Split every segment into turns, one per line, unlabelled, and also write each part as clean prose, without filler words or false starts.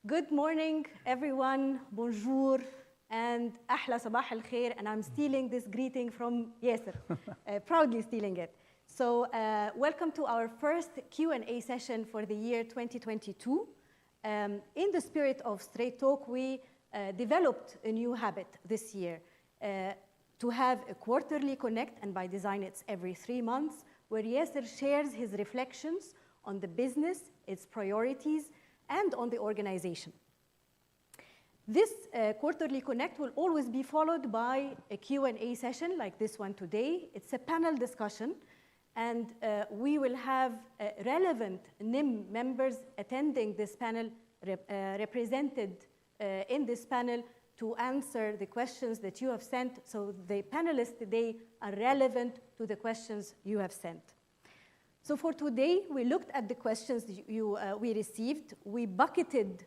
Good morning, everyone. Bonjour, and أحلى صباح الخير. And I'm stealing this greeting from Yasser, proudly stealing it. So welcome to our first Q&A session for the year 2022. In the spirit of Straight Talk, we developed a new habit this year to have a quarterly connect, and by design it's every 3 months, where Yasser shares his reflections on the business, its priorities, and on the organization. This quarterly connect will always be followed by a Q&A session like this one today. It's a panel discussion, and we will have relevant NIM members attending this panel, represented in this panel to answer the questions that you have sent. So the panelists today are relevant to the questions you have sent. So for today, we looked at the questions we received. We bucketed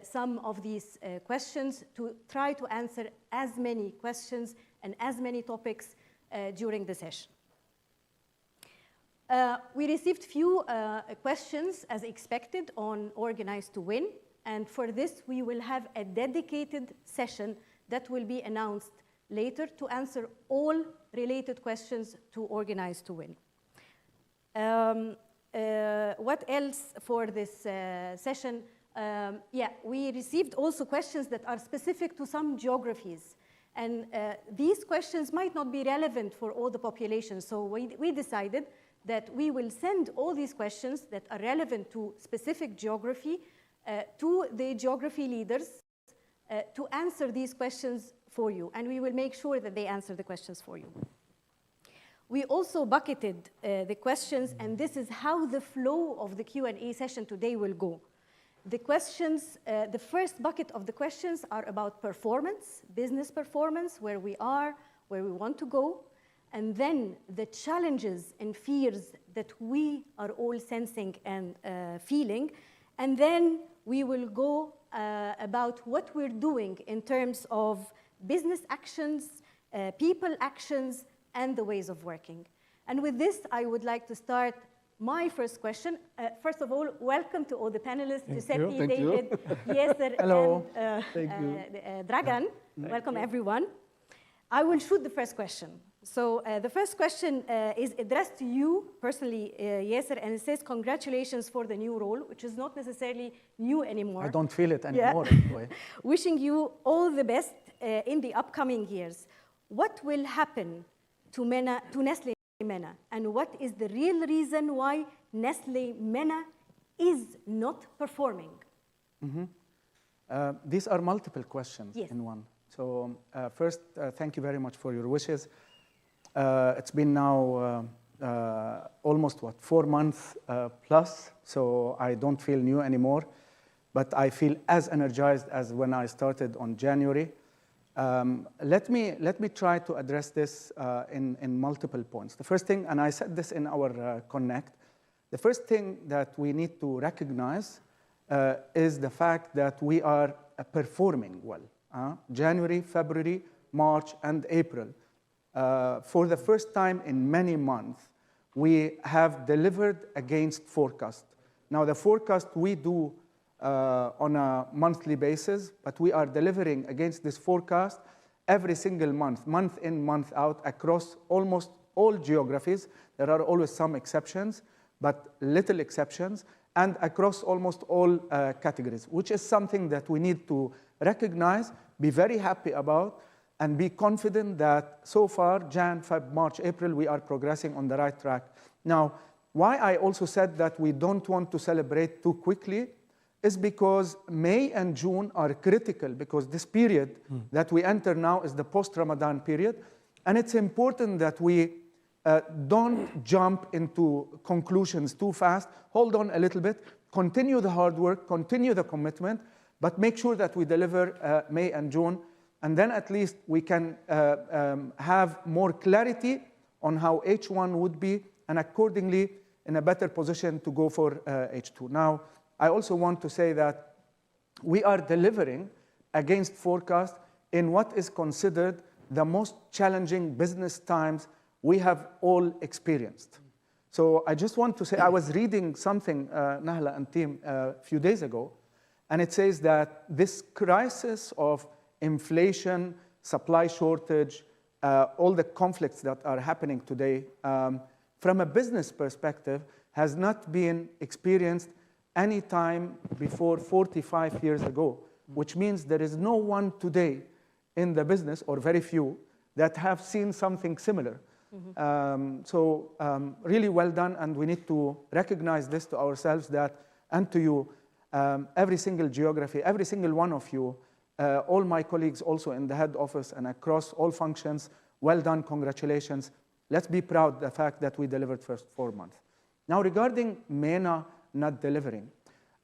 some of these questions to try to answer as many questions and as many topics during the session. We received few questions as expected on Organize to Win. And for this, we will have a dedicated session that will be announced later to answer all related questions to Organize to Win. What else for this session? We received also questions that are specific to some geographies. And these questions might not be relevant for all the population. So we decided that we will send all these questions that are relevant to specific geography to the geography leaders to answer these questions for you. And we will make sure that they answer the questions for you. We also bucketed the questions, and this is how the flow of the Q&A session today will go. The questions, the first bucket of the questions are about performance, business performance, where we are, where we want to go, and then the challenges and fears that we are all sensing and feeling, and then we will go about what we're doing in terms of business actions, people actions, and the ways of working. And with this, I would like to start my first question. First of all, welcome to all the panelists, Giuseppe, David, Yasser, and Dragan. Welcome, everyone. I will shoot the first question. So the first question is addressed to you personally, Yasser, and it says, congratulations for the new role, which is not necessarily new anymore.
I don't feel it anymore, anyway.
Wishing you all the best in the upcoming years. What will happen to Nestlé MENA, and what is the real reason why Nestlé MENA is not performing?
These are multiple questions in one. So first, thank you very much for your wishes. It's been now almost, 4 months plus, so I don't feel new anymore, but I feel as energized as when I started on January. Let me try to address this in multiple points. The first thing, and I said this in our Connect, the first thing that we need to recognize is the fact that we are performing well. January, February, March, and April. For the first time in many months, we have delivered against forecast. Now, the forecast we do on a monthly basis, but we are delivering against this forecast every single month, month in, month out, across almost all geographies. There are always some exceptions, but little exceptions, and across almost all categories, which is something that we need to recognize, be very happy about, and be confident that so far, Jan, Feb, March, April, we are progressing on the right track. Now, why I also said that we don't want to celebrate too quickly is because May and June are critical, because this period that we enter now is the post-Ramadan period, and it's important that we don't jump into conclusions too fast. Hold on a little bit, continue the hard work, continue the commitment, but make sure that we deliver May and June, and then at least we can have more clarity on how H1 would be, and accordingly in a better position to go for H2. Now, I also want to say that we are delivering against forecast in what is considered the most challenging business times we have all experienced. So I just want to say, I was reading something, Nahla and team, a few days ago, And it says that this crisis of inflation, supply shortage, all the conflicts that are happening today, from a business perspective, has not been experienced any time before 45 years ago, which means there is no one today in the business, or very few, that have seen something similar. Really well done, and we need to recognize this to ourselves, that, and to you, every single geography, every single one of you, all my colleagues also in the head office and across all functions, well done, congratulations. Let's be proud of the fact that we delivered first 4 months. Now, regarding MENA not delivering,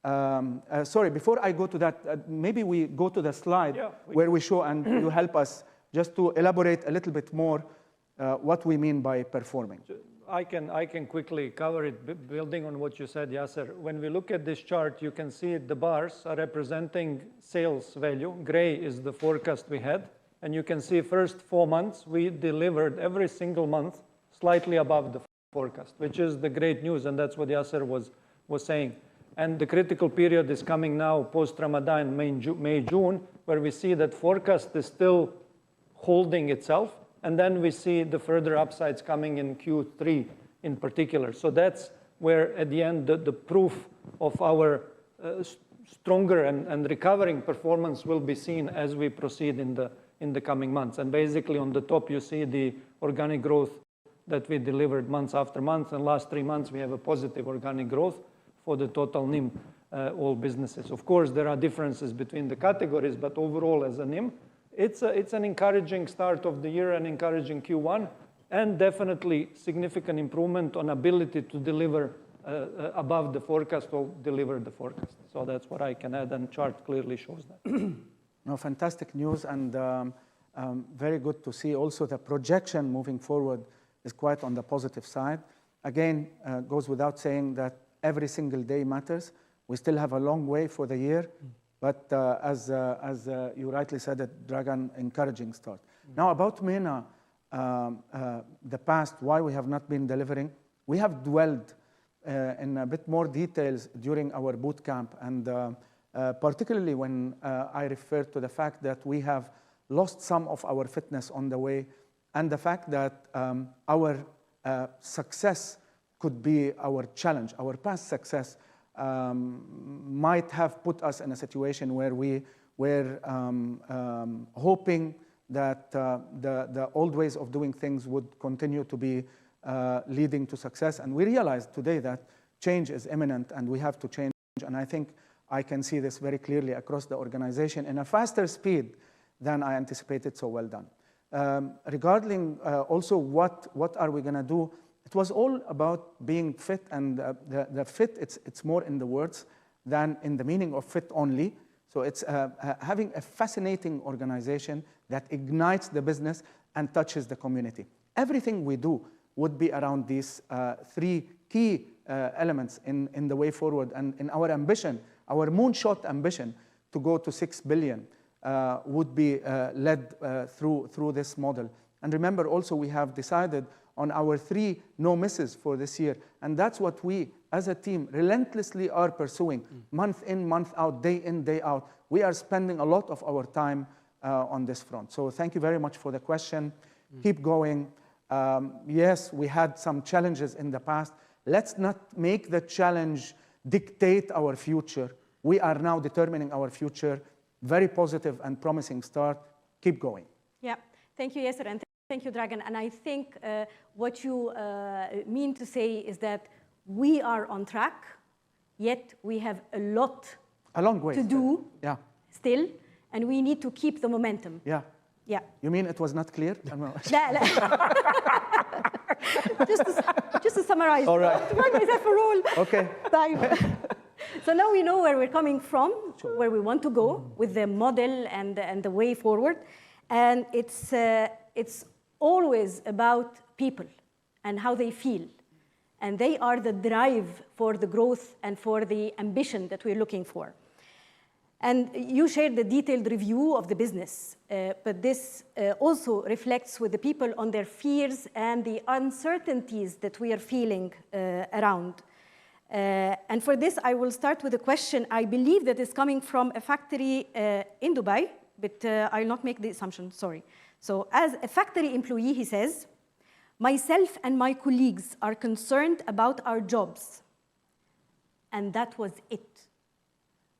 sorry, before I go to that, maybe we go to the slide where we show, and you help us just to elaborate a little bit more what we mean by performing.
I can quickly cover it, building on what you said, Yasser. When we look at this chart, you can see the bars are representing sales value. Gray is the forecast we had. And you can see first 4 months, we delivered every single month slightly above the forecast, which is the great news, and that's what Yasser was saying. And the critical period is coming now post-Ramadan, May, June, where we see that forecast is still holding itself. And then we see the further upsides coming in Q3 in particular. So that's where, at the end, the proof of our stronger and recovering performance will be seen as we proceed in the coming months. And basically, on the top, you see the organic growth that we delivered month after month. And last 3 months, we have a positive organic growth for the total NIM, all businesses. Of course, there are differences between the categories, but overall, as a NIM, it's an encouraging start of the year, an encouraging Q1, and definitely significant improvement on ability to deliver above the forecast or deliver the forecast. So that's what I can add, and chart clearly shows that.
No, fantastic news, and very good to see also the projection moving forward is quite on the positive side. Again, goes without saying that every single day matters. We still have a long way for the year. But as you rightly said, Dragan, encouraging start. Now about MENA, the past, why we have not been delivering, we have dwelled in a bit more details during our boot camp, and particularly when I refer to the fact that we have lost some of our fitness on the way, and the fact that our success could be our challenge, our past success might have put us in a situation where we were hoping that the old ways of doing things would continue to be leading to success. And we realized today that change is imminent and we have to change. And I think I can see this very clearly across the organization in a faster speed than I anticipated, so well done. Regarding also what are we going to do, it was all about being fit, and the fit, it's more in the words than in the meaning of fit only. So it's having a fascinating organization that ignites the business and touches the community. Everything we do would be around these 3 key elements in the way forward, and in our ambition, our moonshot ambition to go to 6 billion would be led through this model. And remember also, we have decided on our 3 no misses for this year. And that's what we, as a team, relentlessly are pursuing, month in, month out, day in, day out. We are spending a lot of our time on this front. So thank you very much for the question. Keep going. Yes, we had some challenges in the past. Let's not make the challenge dictate our future. We are now determining our future. Very positive and promising start. Keep going.
Yeah, thank you, Yasser, and thank you, Dragan. And I think what you mean to say is that we are on track, yet we have a long way to do still, and we need to keep the momentum.
Yeah. You mean it was not clear?
just to summarize.
All right. Okay.
So now we know where we're coming from, where we want to go with the model and the way forward. And it's always about people and how they feel. And they are the drive for the growth and for the ambition that we're looking for. And you shared the detailed review of the business, but this also reflects with the people on their fears and the uncertainties that we are feeling around. And for this, I will start with a question I believe that is coming from a factory in Dubai, but I'll not make the assumption, sorry. So as a factory employee, he says, myself and my colleagues are concerned about our jobs. And that was it.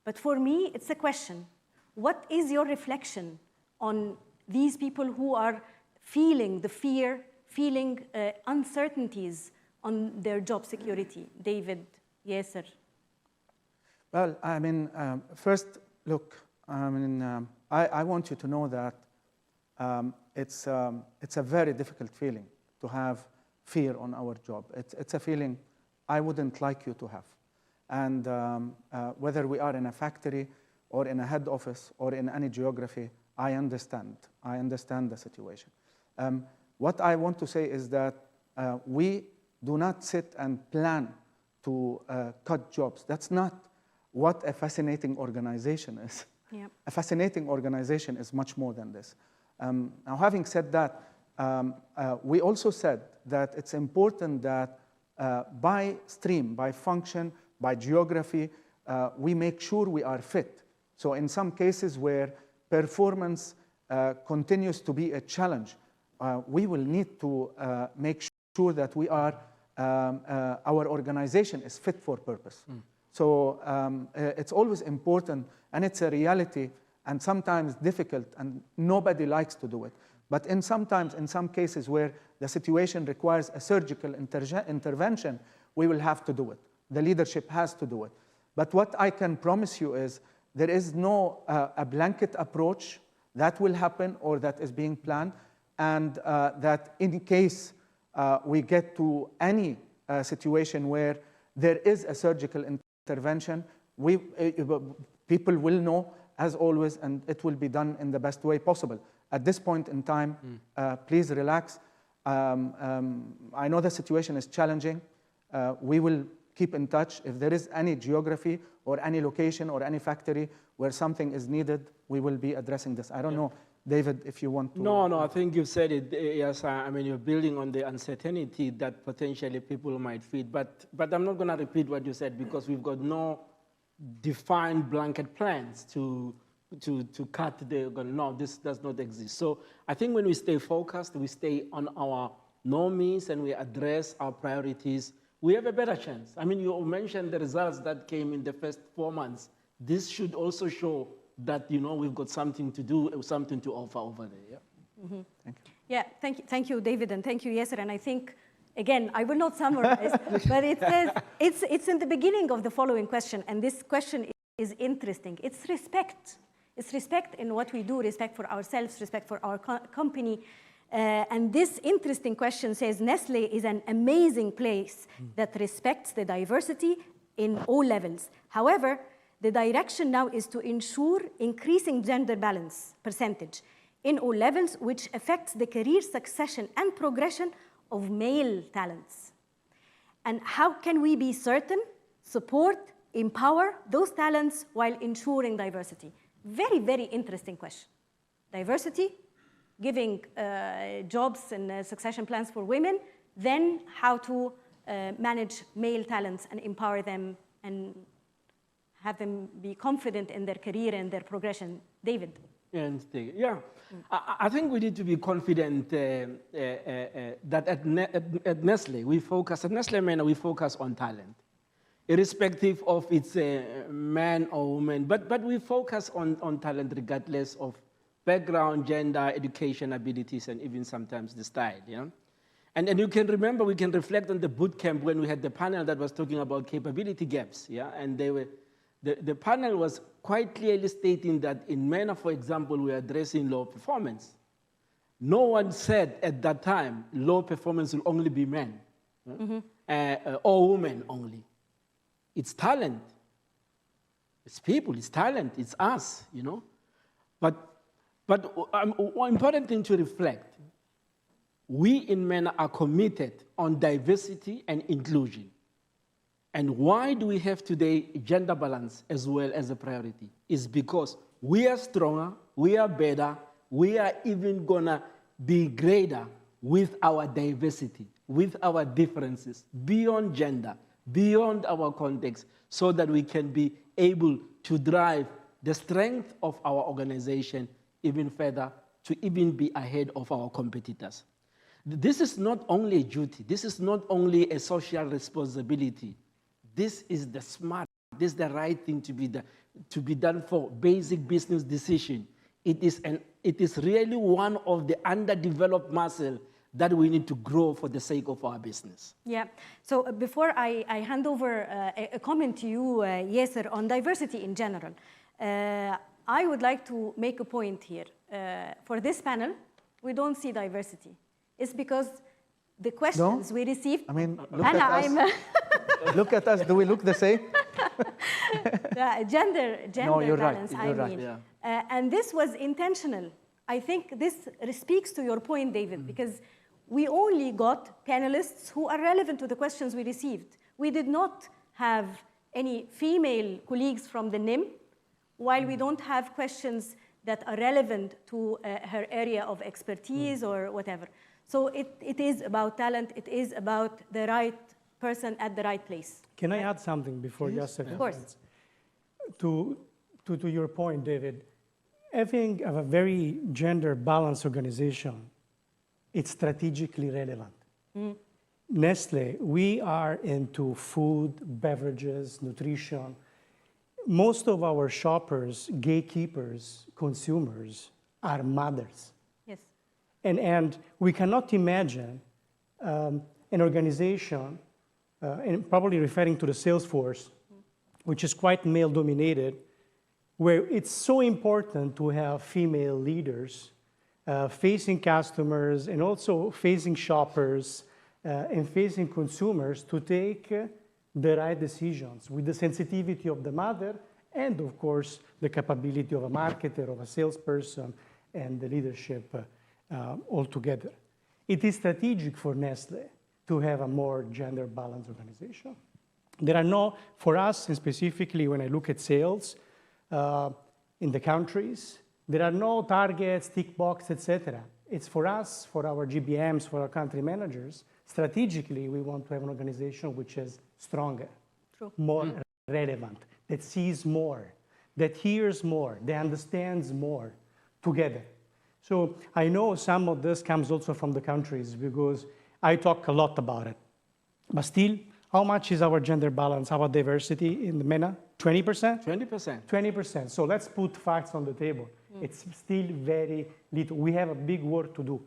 But for me, it's a question. What is your reflection on these people who are feeling the fear, feeling uncertainties on their job security? David, Yasser.
Well, I mean, first, look, I mean, I want you to know that it's a very difficult feeling to have fear on our job. It's a feeling I wouldn't like you to have. And whether we are in a factory or in a head office or in any geography, I understand the situation. What I want to say is that we do not sit and plan to cut jobs. That's not what a fascinating organization is.
Yeah.
A fascinating organization is much more than this. Now, having said that, we also said that it's important that by stream, by function, by geography, we make sure we are fit. So in some cases where performance continues to be a challenge, we will need to make sure that we are, our organization is fit for purpose. So it's always important, and it's a reality, and sometimes difficult, and nobody likes to do it. But in some cases where the situation requires a surgical intervention, we will have to do it. The leadership has to do it. But what I can promise you is there is no a blanket approach that will happen or that is being planned, and that in case we get to any situation where there is a surgical intervention, people will know, as always, and it will be done in the best way possible. At this point in time, please relax. I know the situation is challenging. We will keep in touch. If there is any geography or any location or any factory where something is needed, we will be addressing this. I don't know, David, if you want to...
No, I think you've said it. Yes, I mean, you're building on the uncertainty that potentially people might feel. But I'm not going to repeat what you said, because we've got no defined blanket plans to cut the... No, this does not exist. So I think when we stay focused, we stay on our norms, and we address our priorities, we have a better chance. I mean, you mentioned the results that came in the first 4 months. This should also show that, you know, we've got something to do, something to offer over there. Yeah.
Mm-hmm. Thank you. Yeah, thank you, David, and thank you, Yasser. And I think, again, I will not summarize, but it says it's in the beginning of the following question, and this question is interesting. It's respect. It's respect in what we do, respect for ourselves, respect for our company. And this interesting question says, Nestlé is an amazing place that respects the diversity in all levels. However, the direction now is to ensure increasing gender balance percentage in all levels, which affects the career succession and progression of male talents. And how can we be certain, support, empower those talents while ensuring diversity? Very, very interesting question. Diversity, giving jobs and succession plans for women, then how to manage male talents and empower them and have them be confident in their career and their progression. David.
Yeah, I think we need to be confident that at Nestlé, we focus, at Nestlé MENA, we focus on talent, irrespective of its man or woman, but we focus on talent regardless of background, gender, education, abilities, and even sometimes the style, yeah? And you can remember, we can reflect on the boot camp when we had the panel that was talking about capability gaps, yeah? And they were, the panel was quite clearly stating that in MENA, for example, we are addressing low performance. No one said at that time, low performance will only be men, or women only. It's talent. It's people, it's talent, it's us, you know? But one important thing to reflect, we in MENA are committed on diversity and inclusion. And why do we have today gender balance as well as a priority? Is because we are stronger, we are better, we are even gonna be greater with our diversity, with our differences, beyond gender, beyond our context so that we can be able to drive the strength of our organization even further to even be ahead of our competitors. This is not only a duty, this is not only a social responsibility, this is the smart, this is the right thing to be done for basic business decision. It is really one of the underdeveloped muscle that we need to grow for the sake of our business.
Yeah, so before I hand over a comment to you, Yasser, on diversity in general, I would like to make a point here. For this panel, we don't see diversity. It's because the questions we received...
I mean, look at us. Look at us. Do we look the same?
Gender
no, you're
balance,
right. You're
I mean.
Right.
Yeah. And this was intentional. I think this speaks to your point, David, because we only got panelists who are relevant to the questions we received. We did not have any female colleagues from the NIM, while we don't have questions that are relevant to her area of expertise or whatever. So it is about talent. It is about the right person at the right place.
Can I add something before Yasser?
Of course.
To your point, David, having a very gender-balanced organization, it's strategically relevant. Nestle, we are into food, beverages, nutrition. Most of our shoppers, gatekeepers, consumers are mothers.
Yes.
And we cannot imagine an organization, and probably referring to the sales force, which is quite male-dominated, where it's so important to have female leaders facing customers and also facing shoppers and facing consumers to take the right decisions with the sensitivity of the mother and, of course, the capability of a marketer, of a salesperson, and the leadership all together. It is strategic for Nestle to have a more gender-balanced organization. There are no, for us, and specifically when I look at sales in the countries, there are no targets, tick box, etc. It's for us, for our GBMs, for our country managers. Strategically, we want to have an organization which is stronger, more relevant, that sees more, that hears more, that understands more together. So I know some of this comes also from the countries because I talk a lot about it. But still, how much is our gender balance, our diversity in the MENA? 20%?
20%.
20%. So let's put facts on the table. It's still very little. We have a big work to do.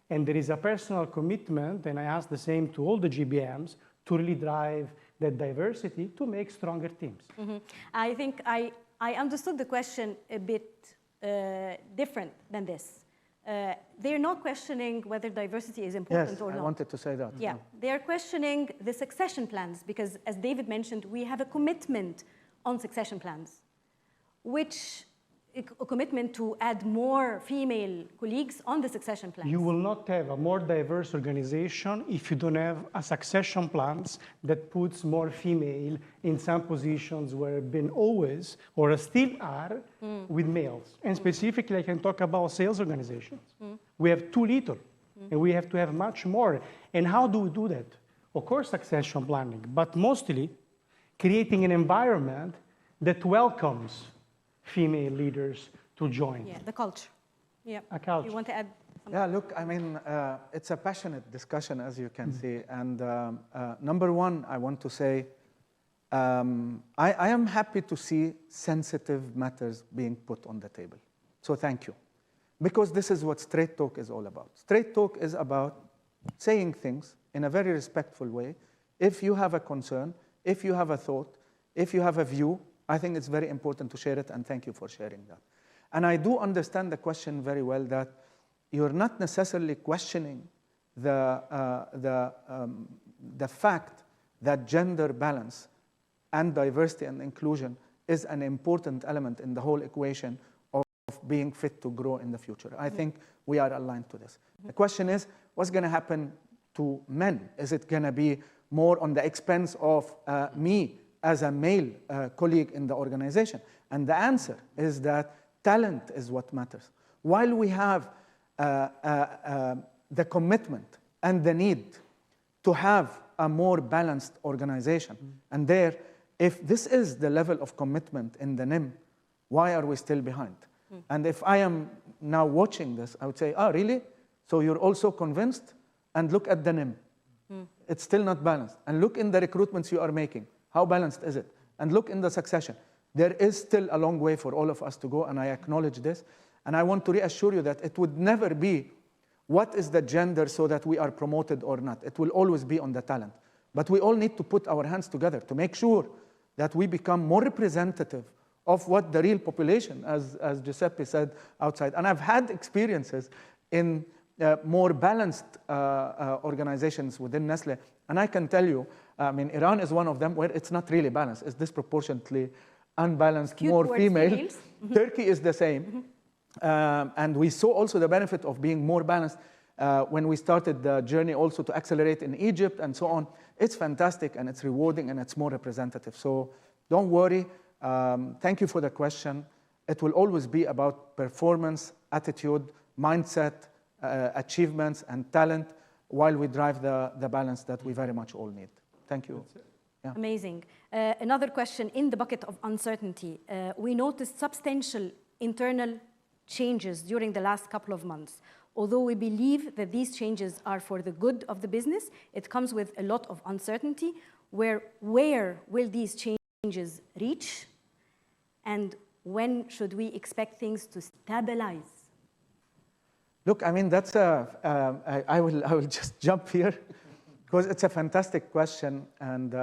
And there is a personal commitment, and I ask the same to all the GBMs, to really drive that diversity to make stronger teams.
I think I understood the question a bit different than this. They're not questioning whether diversity is important or not.
I wanted to say that.
Yeah, they're questioning the succession plans because, as David mentioned, we have a commitment on succession plans, which a commitment to add more female colleagues on the succession plans.
You will not have a more diverse organization if you don't have a succession plans that puts more female in some positions where have been always or still are with males. And specifically, I can talk about sales organizations. We have too little, and we have to have much more. And how do we do that? Of course, succession planning, but mostly creating an environment that welcomes female leaders to join.
Yeah, the culture. Yeah.
A culture.
You want to add something?
Yeah, look, I mean, it's a passionate discussion, as you can see. And number one, I want to say, I am happy to see sensitive matters being put on the table. So thank you. Because this is what Straight Talk is all about. Straight Talk is about saying things in a very respectful way. If you have a concern, if you have a thought, if you have a view, I think it's very important to share it, and thank you for sharing that. And I do understand the question very well, that you're not necessarily questioning the fact that gender balance and diversity and inclusion is an important element in the whole equation of being fit to grow in the future. I think we are aligned to this. The question is, what's going to happen to men? Is it going to be more on the expense of me as a male colleague in the organization? And the answer is that talent is what matters. While we have the commitment and the need to have a more balanced organization. And there, if this is the level of commitment in the NIM, why are we still behind? And if I am now watching this, I would say, oh, really? So you're also convinced? And look at the NIM. It's still not balanced. And look in the recruitments you are making. How balanced is it? And look in the succession. There is still a long way for all of us to go, and I acknowledge this. And I want to reassure you that it would never be what is the gender so that we are promoted or not. It will always be on the talent. But we all need to put our hands together to make sure that we become more representative of what the real population, as Giuseppe said, outside. And I've had experiences in more balanced organizations within Nestle. And I can tell you, I mean, Iran is one of them where it's not really balanced. It's disproportionately unbalanced,
Skewed
more
towards
female.
females.
Turkey is the same. And we saw also the benefit of being more balanced when we started the journey also to accelerate in Egypt and so on. It's fantastic and it's rewarding and it's more representative. So don't worry. Thank you for the question. It will always be about performance, attitude, mindset, achievements, and talent while we drive the balance that we very much all need. Thank you.
Yeah. Amazing. Another question in the bucket of uncertainty. We noticed substantial internal changes during the last couple of months. Although we believe that these changes are for the good of the business, it comes with a lot of uncertainty. Where will these changes reach? And when should we expect things to stabilize?
Look, I mean, that's I will just jump here because it's a fantastic question, and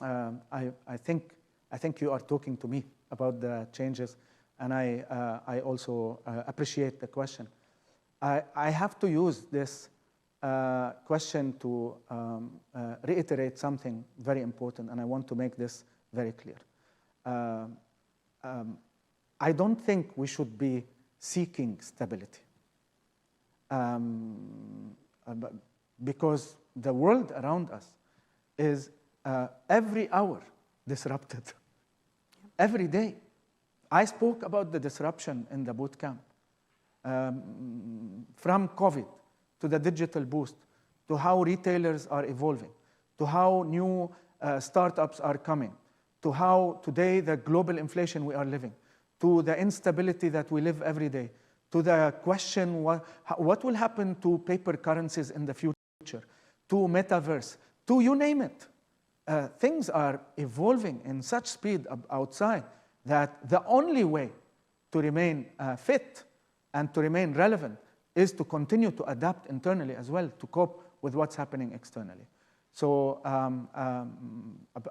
I think you are talking to me about the changes, and I also appreciate the question. I have to use this question to reiterate something very important, and I want to make this very clear. I don't think we should be seeking stability. Because the world around us is every hour disrupted. Every day. I spoke about the disruption in the boot camp. From COVID to the digital boost, to how retailers are evolving, to how new startups are coming, to how today the global inflation we are living, to the instability that we live every day, to the question what will happen to paper currencies in the future, to metaverse, to you name it. Things are evolving in such speed outside that the only way to remain fit and to remain relevant is to continue to adapt internally as well to cope with what's happening externally. So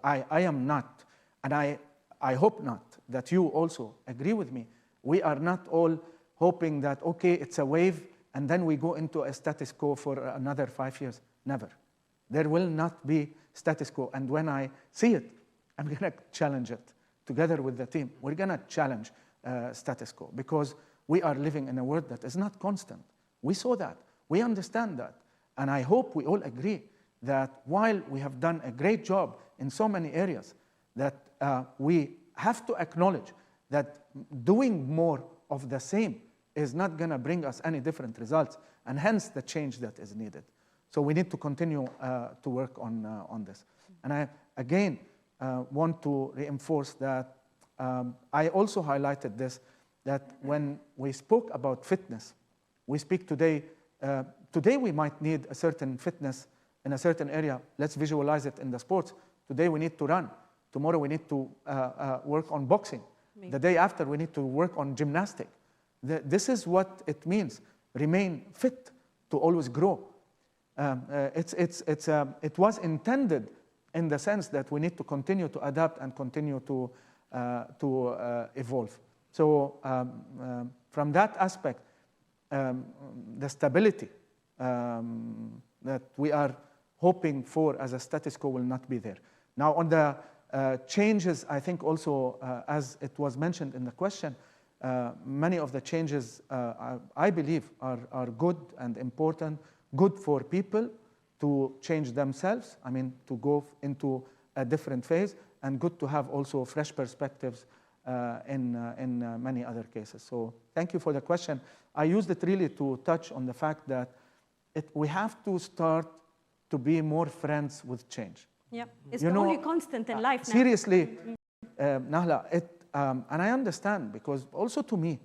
I am not, and I hope not, that you also agree with me. We are not all hoping that, okay, it's a wave, and then we go into a status quo for another 5 years. Never. There will not be status quo. And when I see it, I'm going to challenge it. Together with the team, we're going to challenge status quo because we are living in a world that is not constant. We saw that. We understand that. And I hope we all agree that while we have done a great job in so many areas, that we have to acknowledge that doing more of the same is not going to bring us any different results, and hence the change that is needed. So we need to continue to work on this. And I, again, want to reinforce that I also highlighted this, that when we spoke about fitness, we speak today, today we might need a certain fitness in a certain area. Let's visualize it in the sports. Today we need to run. Tomorrow we need to work on boxing. Maybe. The day after we need to work on gymnastics. This is what it means. Remain fit to always grow. It was intended in the sense that we need to continue to adapt and continue to evolve. So from that aspect, the stability that we are hoping for as a status quo will not be there. Now on the changes, I think also, as it was mentioned in the question, many of the changes, I believe, are good and important, good for people to change themselves, I mean, to go into a different phase, and good to have also fresh perspectives in many other cases. So thank you for the question. I used it really to touch on the fact that we have to start to be more friends with change.
Yeah, it's the only constant in life now.
Seriously, Nahla, and I understand, because also to me,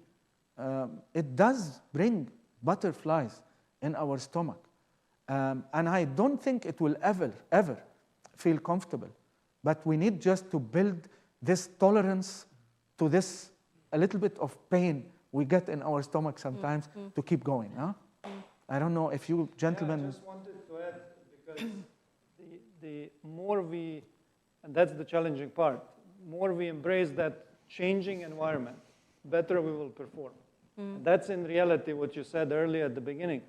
it does bring butterflies in our stomach. And I don't think it will ever feel comfortable. But we need just to build this tolerance to this, a little bit of pain we get in our stomach sometimes to keep going. Huh? I don't know if you gentlemen...
Yeah, I just wanted to add, because the more we, and that's the challenging part, more we embrace that changing environment, better we will perform. And that's in reality what you said earlier at the beginning.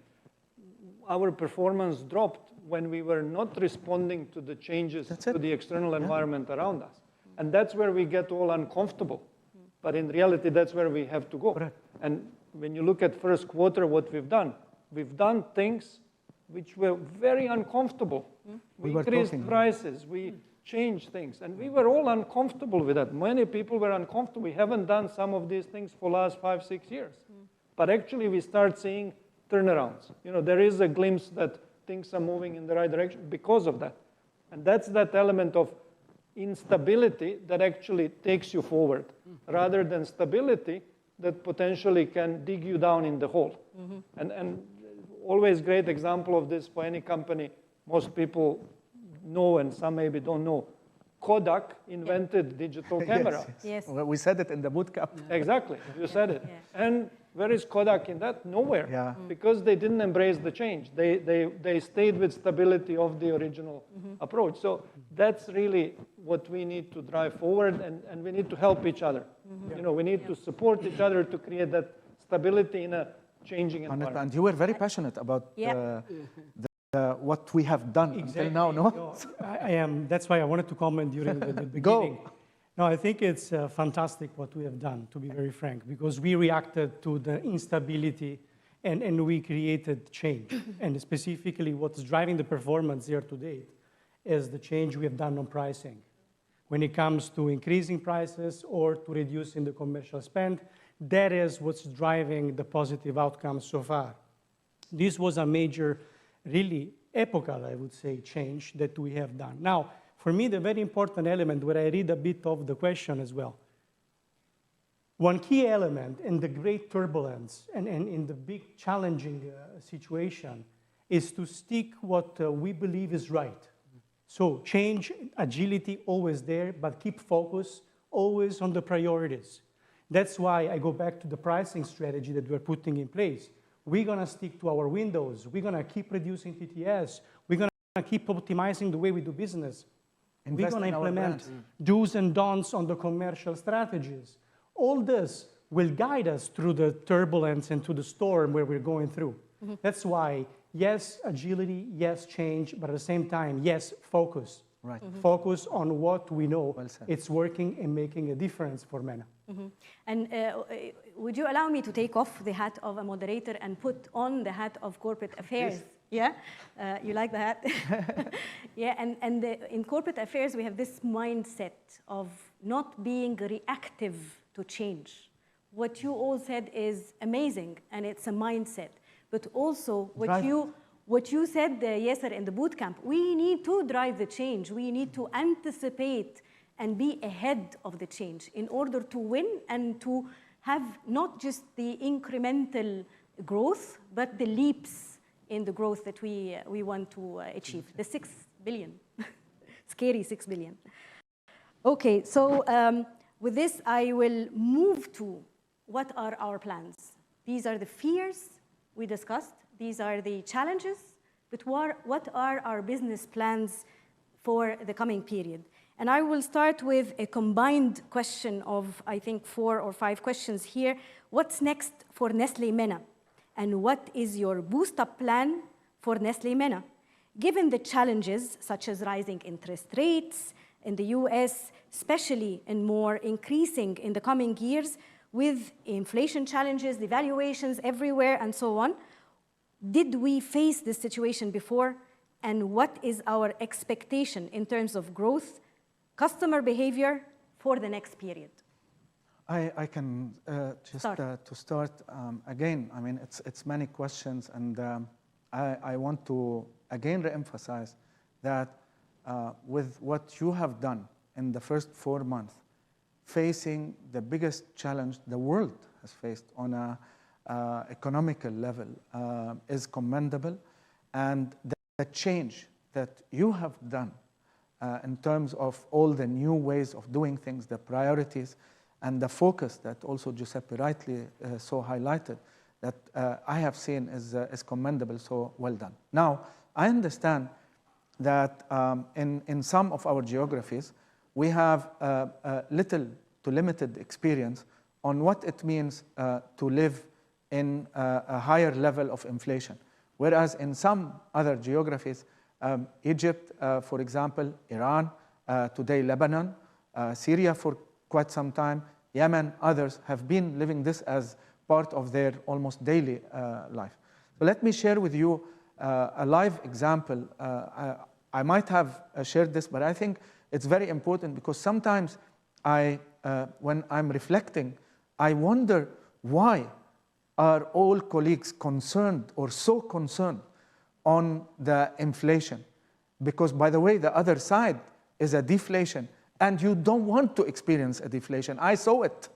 Our performance dropped when we were not responding to the changes to the external environment around us. And that's where we get all uncomfortable. But in reality, that's where we have to go.
Correct.
And when you look at first quarter, what we've done things which were very uncomfortable. We increased prices, we changed things, and we were all uncomfortable with that. Many people were uncomfortable. We haven't done some of these things for the last 5-6 years. But actually, we start seeing turnarounds. You know, there is a glimpse that things are moving in the right direction because of that. And that's that element of instability that actually takes you forward, rather than stability that potentially can dig you down in the hole. And always great example of this for any company, most people know and some maybe don't know. Kodak invented digital camera.
Yes.
Well, we said it in the boot camp.
Exactly, you said it.
Yeah.
And where is Kodak in that? Nowhere, because they didn't embrace the change. They stayed with stability of the original approach. So that's really what we need to drive forward, and we need to help each other. You know, we need to support each other to create that stability in a changing environment.
And you were very passionate about what we have done until now, no?
I am. That's why I wanted to comment during the beginning. No, I think it's fantastic what we have done, to be very frank, because we reacted to the instability and we created change. And specifically what's driving the performance here to date is the change we have done on pricing. When it comes to increasing prices or to reducing the commercial spend, that is what's driving the positive outcomes so far. This was a major, really epochal, I would say, change that we have done. Now, for me, the very important element, where I read a bit of the question as well, one key element in the great turbulence and in the big challenging situation is to stick what we believe is right. So change, agility, always there, but keep focus always on the priorities. That's why I go back to the pricing strategy that we're putting in place. We're going to stick to our windows. We're going to keep reducing TTS. We're going to keep optimizing the way we do business. We're going to implement do's and don'ts on the commercial strategies. All this will guide us through the turbulence and to the storm where we're going through. That's why, yes, agility, yes, change, but at the same time, yes, focus.
Right.
Focus on what we know it's working and making a difference for MENA.
And would you allow me to take off the hat of a moderator and put on the hat of corporate affairs?
Please.
Yeah? You like the hat? Yeah, and in corporate affairs, we have this mindset of not being reactive to change. What you all said is amazing, and it's a mindset. But also, what you said, Yasser, in the boot camp, we need to drive the change. We need to anticipate and be ahead of the change in order to win and to have not just the incremental growth, but the leaps in the growth that we want to achieve, the 6 billion, scary 6 billion. Okay, so with this, I will move to what are our plans. These are the fears we discussed. These are the challenges, but what are our business plans for the coming period? And I will start with a combined question of, I think, 4 or 5 questions here. What's next for Nestlé MENA? And what is your boost-up plan for Nestlé MENA? Given the challenges, such as rising interest rates in the US, especially and more increasing in the coming years, with inflation challenges, devaluations everywhere, and so on, did we face this situation before? And what is our expectation in terms of growth, customer behavior for the next period?
I can just to start again. I mean, it's many questions, and I want to again re-emphasize that with what you have done in the first 4 months, facing the biggest challenge the world has faced on a economical level is commendable, and the change that you have done in terms of all the new ways of doing things, the priorities, and the focus that also Giuseppe rightly so highlighted, that I have seen is commendable, so well done. Now, I understand that in some of our geographies, we have little to limited experience on what it means to live in a higher level of inflation. Whereas in some other geographies, Egypt, for example, Iran, today Lebanon, Syria for quite some time, Yemen, others have been living this as part of their almost daily life. So let me share with you a live example. I might have shared this, but I think it's very important because sometimes when I'm reflecting, I wonder why are all colleagues concerned or so concerned on the inflation? Because, by the way, the other side is a deflation, and you don't want to experience a deflation. I saw it,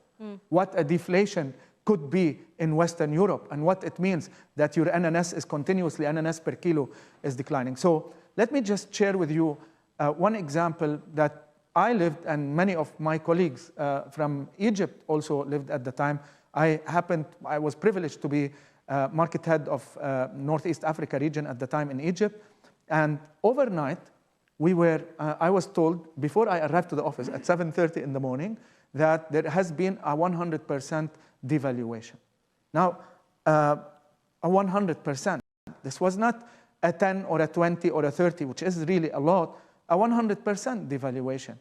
what a deflation could be in Western Europe, and what it means that your NNS is continuously, NNS per kilo is declining. So let me just share with you one example that I lived, and many of my colleagues from Egypt also lived at the time. I was privileged to be market head of Northeast Africa region at the time in Egypt. And overnight, I was told before I arrived to the office at 7:30 in the morning that there has been a 100% devaluation. Now, a 100%, this was not a 10 or a 20 or a 30, which is really a lot, a 100% devaluation.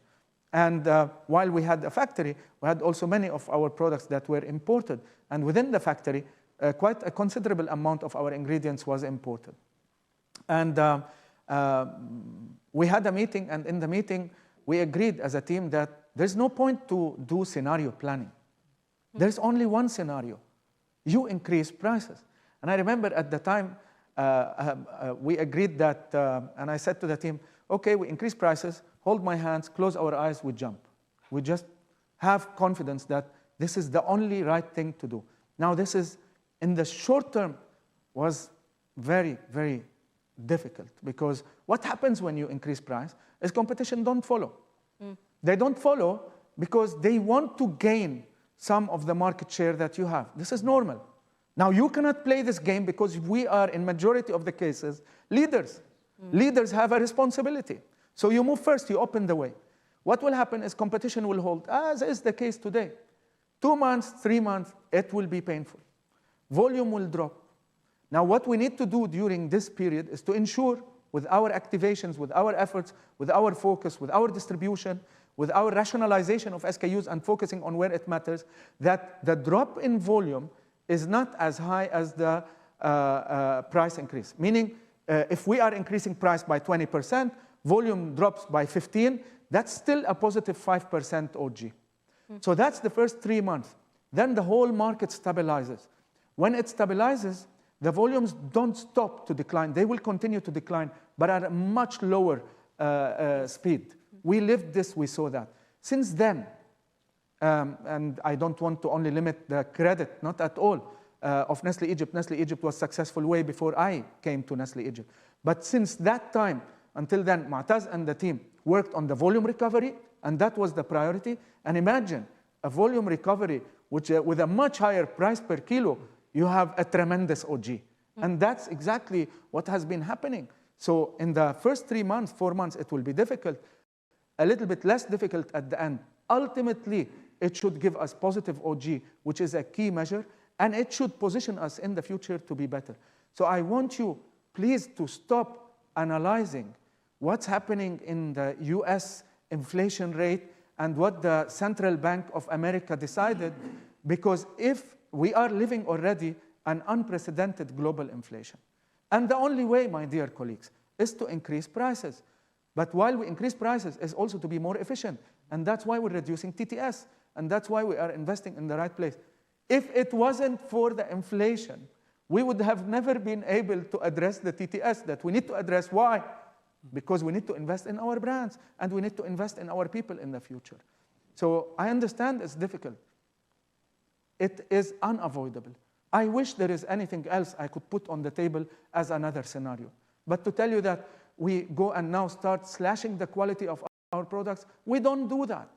And while we had a factory, we had also many of our products that were imported. And within the factory, quite a considerable amount of our ingredients was imported. And we had a meeting, and in the meeting, we agreed as a team that there's no point to do scenario planning. There's only one scenario. You increase prices. And I remember at the time, we agreed that, and I said to the team, okay, we increase prices, hold my hands, close our eyes, we jump. We just have confidence that this is the only right thing to do. Now, this is, in the short term, was very, very difficult, because what happens when you increase price is competition don't follow. They don't follow because they want to gain some of the market share that you have. This is normal. Now, you cannot play this game because we are, in majority of the cases, leaders. Leaders have a responsibility. So you move first, you open the way. What will happen is competition will hold, as is the case today. 2 months, 3 months, it will be painful. Volume will drop. Now, what we need to do during this period is to ensure, with our activations, with our efforts, with our focus, with our distribution, with our rationalization of SKUs and focusing on where it matters, that the drop in volume is not as high as the price increase. Meaning, if we are increasing price by 20%, volume drops by 15%, that's still a positive 5% OG. So that's the first 3 months. Then the whole market stabilizes. When it stabilizes, the volumes don't stop to decline. They will continue to decline, but at a much lower speed. We lived this, we saw that. Since then, and I don't want to only limit the credit, not at all, of Nestlé Egypt. Nestlé Egypt was successful way before I came to Nestlé Egypt. But since that time, until then, Mu'taz and the team worked on the volume recovery, and that was the priority. And imagine a volume recovery which, with a much higher price per kilo, you have a tremendous OG. And that's exactly what has been happening. So in the first 3 months, 4 months, it will be difficult, a little bit less difficult at the end. Ultimately, it should give us positive OG, which is a key measure, and it should position us in the future to be better. So I want you, please, to stop analyzing what's happening in the US inflation rate and what the Central Bank of America decided, because if we are living already an unprecedented global inflation. And the only way, my dear colleagues, is to increase prices. But while we increase prices, is also to be more efficient. And that's why we're reducing TTS. And that's why we are investing in the right place. If it wasn't for the inflation, we would have never been able to address the TTS that we need to address. Why? Because we need to invest in our brands, and we need to invest in our people in the future. So I understand it's difficult. It is unavoidable. I wish there is anything else I could put on the table as another scenario. But to tell you that we go and now start slashing the quality of our products, we don't do that.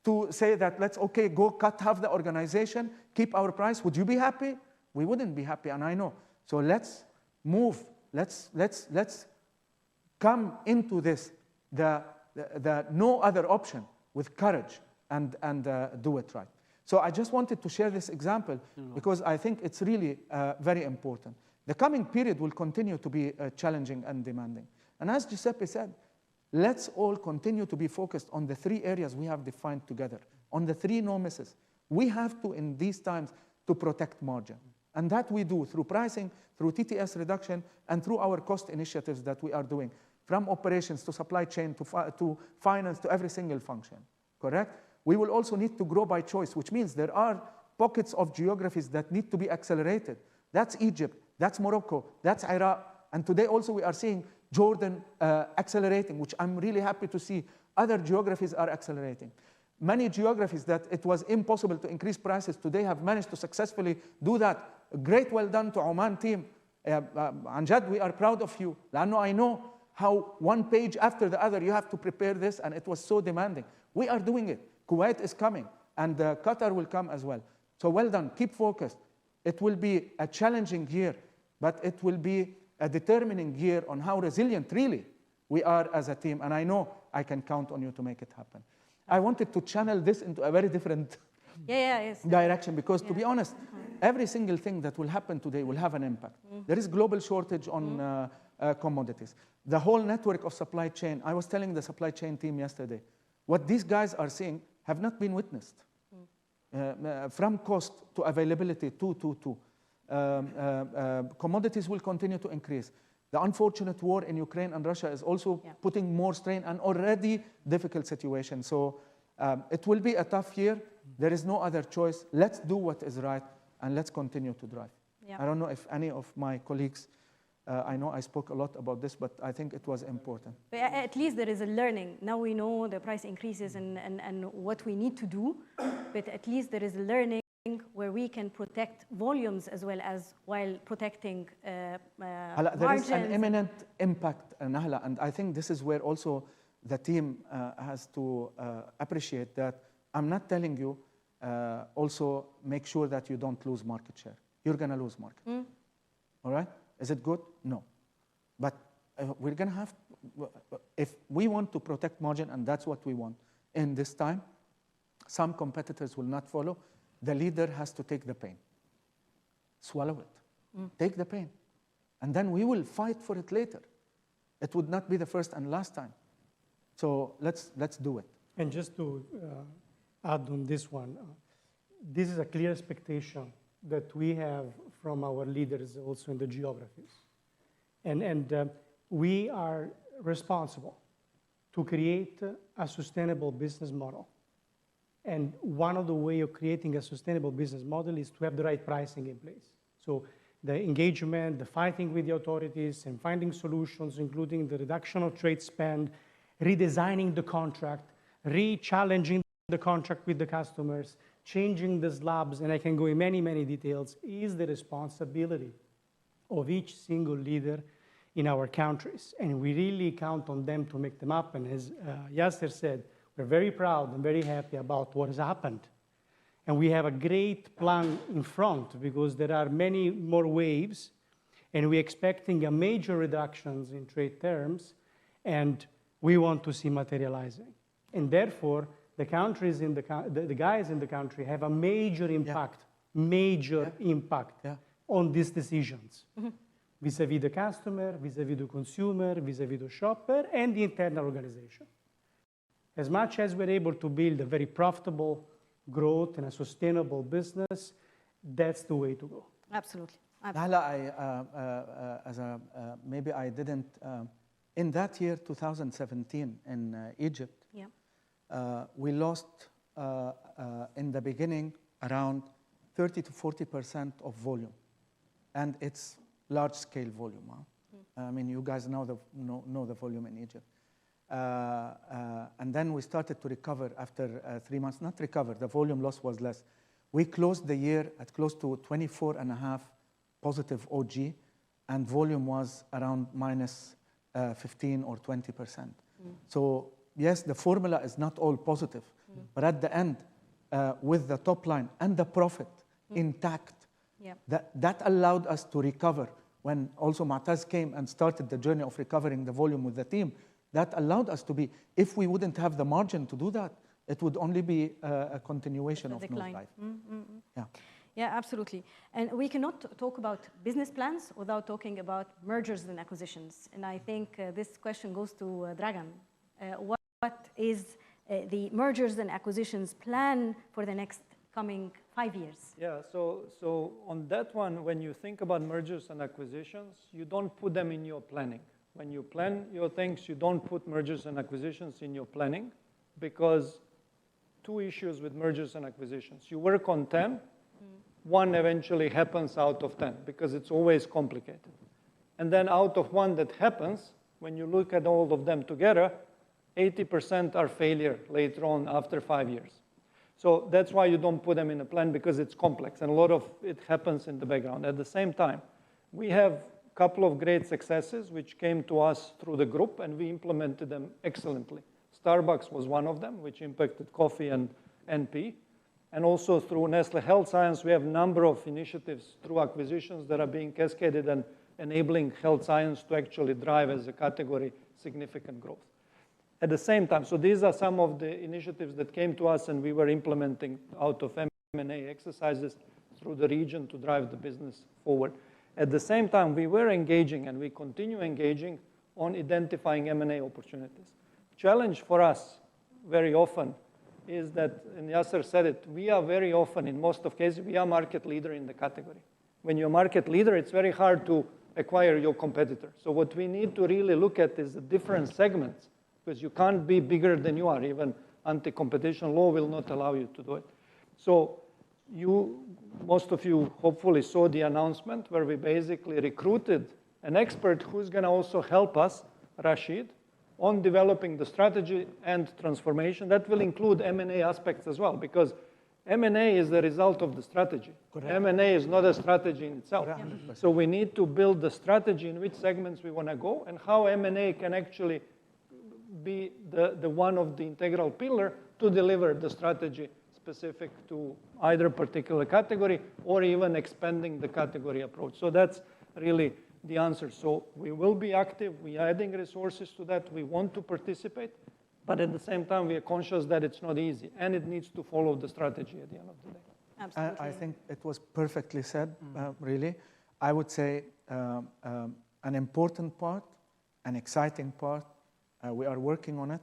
To say that let's, okay, go cut half the organization, keep our price, would you be happy? We wouldn't be happy, and I know. So let's move, let's come into this, the no other option, with courage and do it right. So I just wanted to share this example because I think it's really very important. The coming period will continue to be challenging and demanding. And as Giuseppe said, let's all continue to be focused on the 3 areas we have defined together, on the 3 no misses. We have to, in these times, to protect margin. And that we do through pricing, through TTS reduction, and through our cost initiatives that we are doing, from operations to supply chain to finance to every single function, correct? We will also need to grow by choice, which means there are pockets of geographies that need to be accelerated. That's Egypt, that's Morocco, that's Iraq, and today also we are seeing Jordan accelerating, which I'm really happy to see. Other geographies are accelerating. Many geographies that it was impossible to increase prices today have managed to successfully do that. Great well done to Oman team. Anjad, we are proud of you. Lano, I know how one page after the other you have to prepare this, and it was so demanding. We are doing it. Kuwait is coming, and Qatar will come as well. So well done, keep focused. It will be a challenging year, but it will be a determining year on how resilient really we are as a team, and I know I can count on you to make it happen. I wanted to channel this into a very different direction because, to be honest, every single thing that will happen today will have an impact. There is global shortage on commodities. The whole network of supply chain, I was telling the supply chain team yesterday, what these guys are seeing have not been witnessed. From cost to availability commodities will continue to increase. The unfortunate war in Ukraine and Russia is also putting more strain on already difficult situation. So it will be a tough year. There is no other choice. Let's do what is right, and let's continue to drive. I don't know if any of my colleagues, I know I spoke a lot about this, but I think it was important.
But at least there is a learning. Now we know the price increases and what we need to do, but at least there is a learning where we can protect volumes as well as while protecting margins.
There is an imminent impact, Nahla, and I think this is where also the team has to appreciate that I'm not telling you also make sure that you don't lose market share. You're going to lose market. All right? Is it good? No. But we're going to have, if we want to protect margin, and that's what we want in this time, some competitors will not follow. The leader has to take the pain. Swallow it. Take the pain. And then we will fight for it later. It would not be the first and last time. So let's do it.
And just to add on this one, this is a clear expectation that we have from our leaders also in the geographies. And we are responsible to create a sustainable business model. And one of the ways of creating a sustainable business model is to have the right pricing in place. So the engagement, the fighting with the authorities, and finding solutions, including the reduction of trade spend, redesigning the contract, re-challenging the contract with the customers, changing the slabs, and I can go in many, many details, is the responsibility of each single leader in our countries. And we really count on them to make them happen. As Yasser said, we're very proud and very happy about what has happened. And we have a great plan in front because there are many more waves, and we're expecting a major reductions in trade terms, and we want to see materializing. And therefore, the countries in the guys in the country have a major impact, impact on these decisions, vis-a-vis the customer, vis-a-vis the consumer, vis-a-vis the shopper, and the internal organization. As much as we're able to build a very profitable growth and a sustainable business, that's the way to go.
Absolutely.
Lala, maybe I didn't, in that year, 2017, in Egypt, we lost, in the beginning, around 30 to 40% of volume. and it's large-scale volume. I mean, you guys know the volume in Egypt. And then we started to recover after 3 months. Not recover, the volume loss was less. We closed the year at close to 24.5 positive OG, and volume was around minus 15 or 20%. So yes, the formula is not all positive, but at the end, with the top line and the profit intact, that allowed us to recover. When also Mu'taz came and started the journey of recovering the volume with the team, that allowed us to be, if we wouldn't have the margin to do that, it would only be a continuation of nosedive.
Yeah, absolutely. And we cannot talk about business plans without talking about mergers and acquisitions. And I think this question goes to Dragan. What is the mergers and acquisitions plan for the next coming 5 years?
Yeah, so on that one, when you think about mergers and acquisitions, you don't put them in your planning. When you plan your things, you don't put mergers and acquisitions in your planning, because 2 issues with mergers and acquisitions. You work on 10, one eventually happens out of 10, because it's always complicated. And then out of one that happens, when you look at all of them together, 80% are failure later on after 5 years. So that's why you don't put them in a plan, because it's complex, and a lot of it happens in the background. At the same time, we have a couple of great successes which came to us through the group, and we implemented them excellently. Starbucks was one of them, which impacted coffee and NP. And also through Nestle Health Science, we have a number of initiatives through acquisitions that are being cascaded and enabling health science to actually drive as a category significant growth. At the same time, so these are some of the initiatives that came to us and we were implementing out of M&A exercises through the region to drive the business forward. At the same time, we were engaging and we continue engaging on identifying M&A opportunities. Challenge for us very often is that, and Yasser said it, we are very often, in most of cases, we are market leader in the category. When you're market leader, it's very hard to acquire your competitor. So what we need to really look at is the different segments, because you can't be bigger than you are. Even anti-competition law will not allow you to do it. So most of you hopefully saw the announcement where we basically recruited an expert who's going to also help us, Rashid, on developing the strategy and transformation. That will include M&A aspects as well, because M&A is the result of the strategy. M&A is not a strategy in itself. So we need to build the strategy in which segments we want to go and how M&A can actually be the one of the integral pillar to deliver the strategy specific to either particular category or even expanding the category approach. So that's really the answer. So we will be active. We are adding resources to that. We want to participate. But at the same time, we are conscious that it's not easy. And it needs to follow the strategy at the end of the day.
Absolutely.
I think it was perfectly said, really. I would say an important part, an exciting part, we are working on it.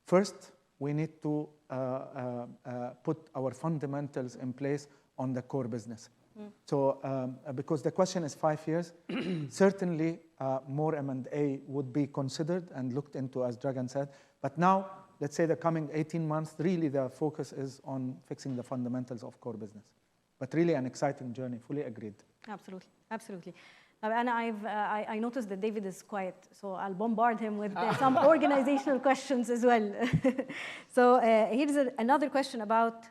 First, we need to put our fundamentals in place on the core business. So because the question is 5 years, certainly more M&A would be considered and looked into, as Dragan said. But now, let's say the coming 18 months, really the focus is on fixing the fundamentals of core business. But really an exciting journey, fully agreed.
Absolutely, absolutely. And I noticed that David is quiet, so I'll bombard him with some organizational questions as well. So here's another question about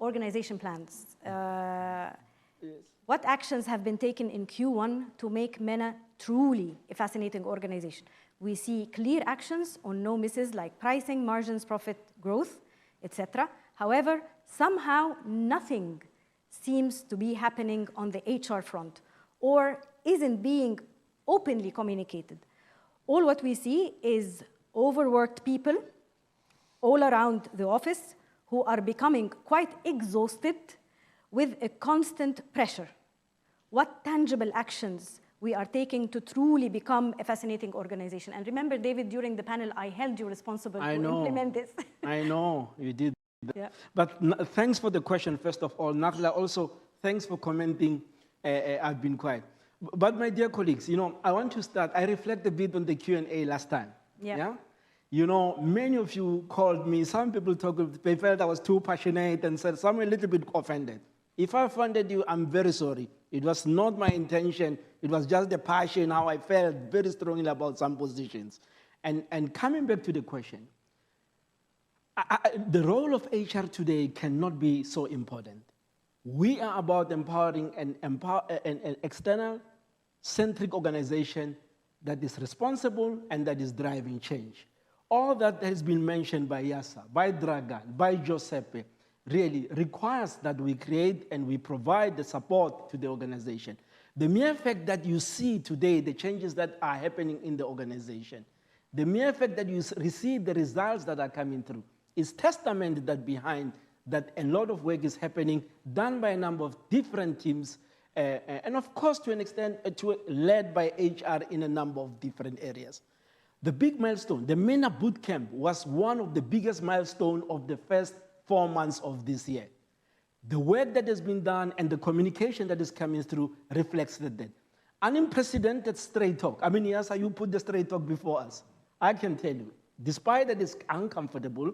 organization plans. What actions have been taken in Q1 to make MENA truly a fascinating organization? We see clear actions on no misses like pricing, margins, profit, growth, etc. However, somehow nothing seems to be happening on the HR front or isn't being openly communicated. All what we see is overworked people all around the office who are becoming quite exhausted with a constant pressure. What tangible actions we are taking to truly become a fascinating organization? And remember, David, during the panel, I held you responsible to implement this.
I know, you did.
Yeah.
But thanks for the question, first of all. Nakhla, also, thanks for commenting. I've been quiet. But my dear colleagues, I want to start. I reflect a bit on the Q&A last time. Yeah? Many of you called me. Some people they felt I was too passionate and said some were a little bit offended. If I offended you, I'm very sorry. It was not my intention. It was just the passion, how I felt very strongly about some positions. And coming back to the question, the role of HR today cannot be so important. We are about empowering an external-centric organization that is responsible and that is driving change. All that has been mentioned by Yasa, by Dragan, by Giuseppe, really requires that we create and we provide the support to the organization. The mere fact that you see today the changes that are happening in the organization, the mere fact that you receive the results that are coming through, is testament that behind that a lot of work is happening, done by a number of different teams, and of course, to an extent, led by HR in a number of different areas. The big milestone, the MENA Bootcamp, was one of the biggest milestones of the first 4 months of this year. The work that has been done and the communication that is coming through reflects that. Unprecedented straight talk. I mean, Yasa, you put the straight talk before us. I can tell you, despite that it's uncomfortable,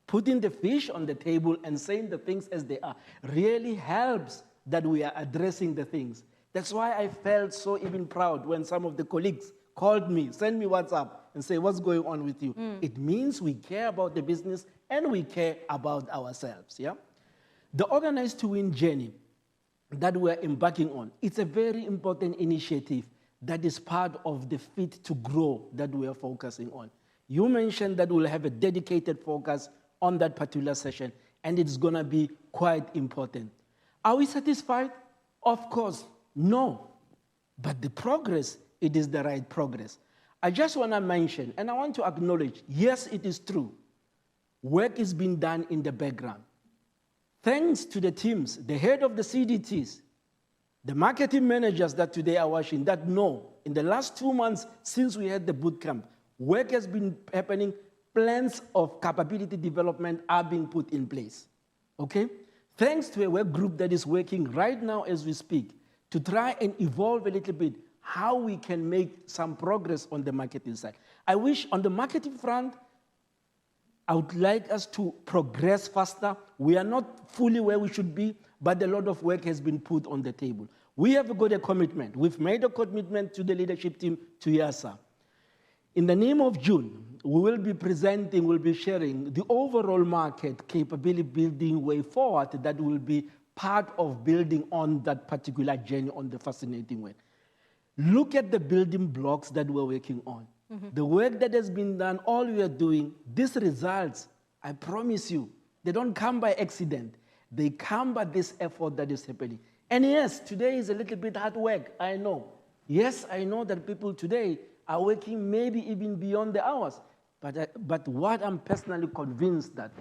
putting the fish on the table and saying the things as they are really helps that we are addressing the things. That's why I felt so even proud when some of the colleagues called me, sent me WhatsApp, and say, what's going on with you? It means we care about the business and we care about ourselves, yeah? The Organize to Win journey that we're embarking on, it's a very important initiative that is part of the Fit to Grow that we are focusing on. You mentioned that we'll have a dedicated focus on that particular session, and it's gonna be quite important. Are we satisfied? Of course, no. But the progress, it is the right progress. I just wanna mention, and I want to acknowledge, yes, it is true. Work is being done in the background. Thanks to the teams, the head of the CDTs, the marketing managers that today are watching, that know, in the last 2 months since we had the bootcamp, work has been happening. Plans of capability development are being put in place, okay? Thanks to a work group that is working right now as we speak to try and evolve a little bit how we can make some progress on the marketing side. I wish on the marketing front, I would like us to progress faster. We are not fully where we should be, but a lot of work has been put on the table. We have got a commitment. We've made a commitment to the leadership team, to YASA. In the name of June, we will be presenting, we'll be sharing the overall market capability building way forward that will be part of building on that particular journey on the fascinating way. Look at the building blocks that we're working on. The work that has been done, all we are doing, these results, I promise you, they don't come by accident. They come by this effort that is happening. And yes, today is a little bit hard work, I know. Yes, I know that people today are working maybe even beyond the hours. But what I'm personally convinced that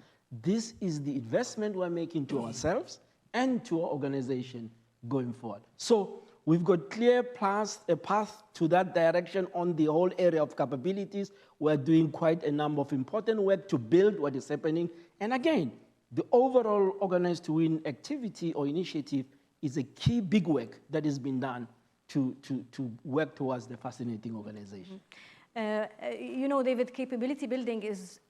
this is the investment we're making to ourselves and to our organization going forward. So we've got clear a path to that direction on the whole area of capabilities. We're doing quite a number of important work to build what is happening. And again, the overall Organize to Win activity or initiative is a key big work that has been done to work towards the fascinating organization.
You know, David, capability building is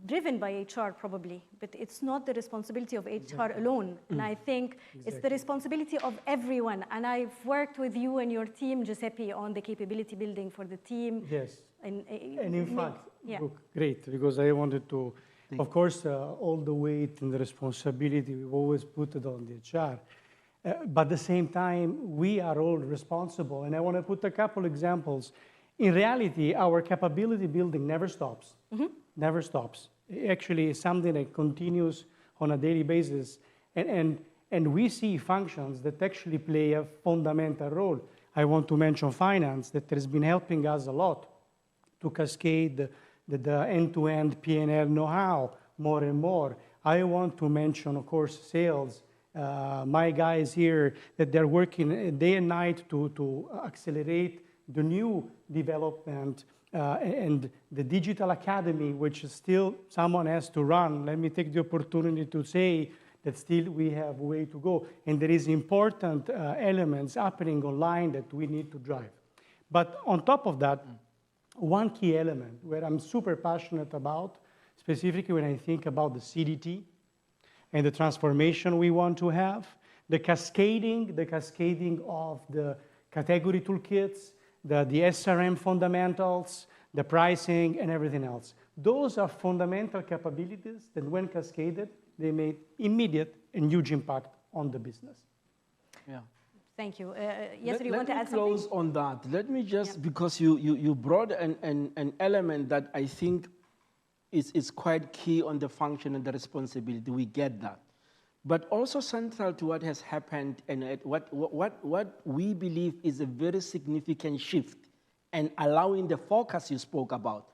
driven by HR probably, but it's not the responsibility of HR alone. And I think it's the responsibility of everyone. And I've worked with you and your team, Giuseppe, on the capability building for the team.
Yes. And in fact,
yeah.
look, great, because I wanted to, of course, all the weight and the responsibility, we've always put it on the HR. But at the same time, we are all responsible. And I want to put a couple examples. In reality, our capability building never stops. Never stops. Actually, it's something that continues on a daily basis. And we see functions that actually play a fundamental role. I want to mention finance, that has been helping us a lot to cascade the end-to-end P&L know-how more and more. I want to mention, of course, sales. My guys here, that they're working day and night to accelerate the new development and the digital academy, which is still someone has to run. Let me take the opportunity to say that still we have a way to go. And there is important elements happening online that we need to drive. But on top of that, one key element where I'm super passionate about, specifically when I think about the CDT and the transformation we want to have, the cascading of the category toolkits, the SRM fundamentals, the pricing, and everything else. Those are fundamental capabilities that when cascaded, they made immediate and huge impact on the business.
Yeah.
Thank you. Yes, you want to add something?
Let me close on that. Let me just, because you brought an element that I think is quite key on the function and the responsibility. We get that. But also central to what has happened and what we believe is a very significant shift and allowing the focus you spoke about.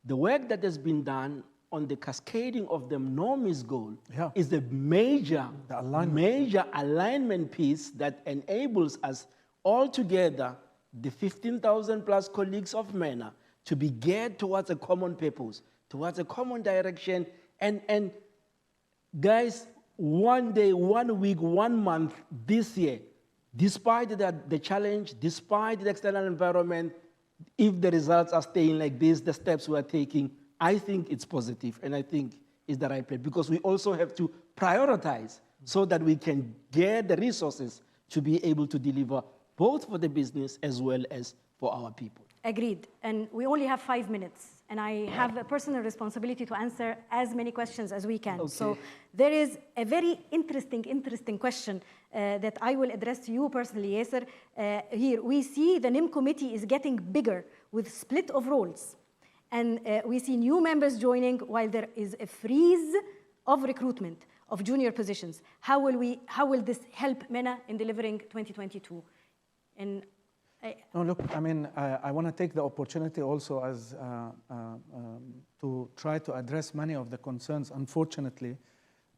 The work that has been done on the cascading of the NOMIS goal is a major alignment piece that enables us all together, the 15,000 plus colleagues of MENA, to be geared towards a common purpose, towards a common direction. And guys, one day, 1 week, 1 month this year, despite the challenge, despite the external environment, if the results are staying like this, the steps we are taking, I think it's positive, and I think it's the right place, because we also have to prioritize so that we can get the resources to be able to deliver both for the business as well as for our people.
Agreed. And we only have 5 minutes, and I have a personal responsibility to answer as many questions as we can. Okay. So there is a very interesting question that I will address to you personally, Yasser. Here, we see the NIM committee is getting bigger with split of roles. And we see new members joining while there is a freeze of recruitment of junior positions. How will this help MENA in delivering 2022? And
no, look, I mean, I want to take the opportunity also as to try to address many of the concerns. Unfortunately,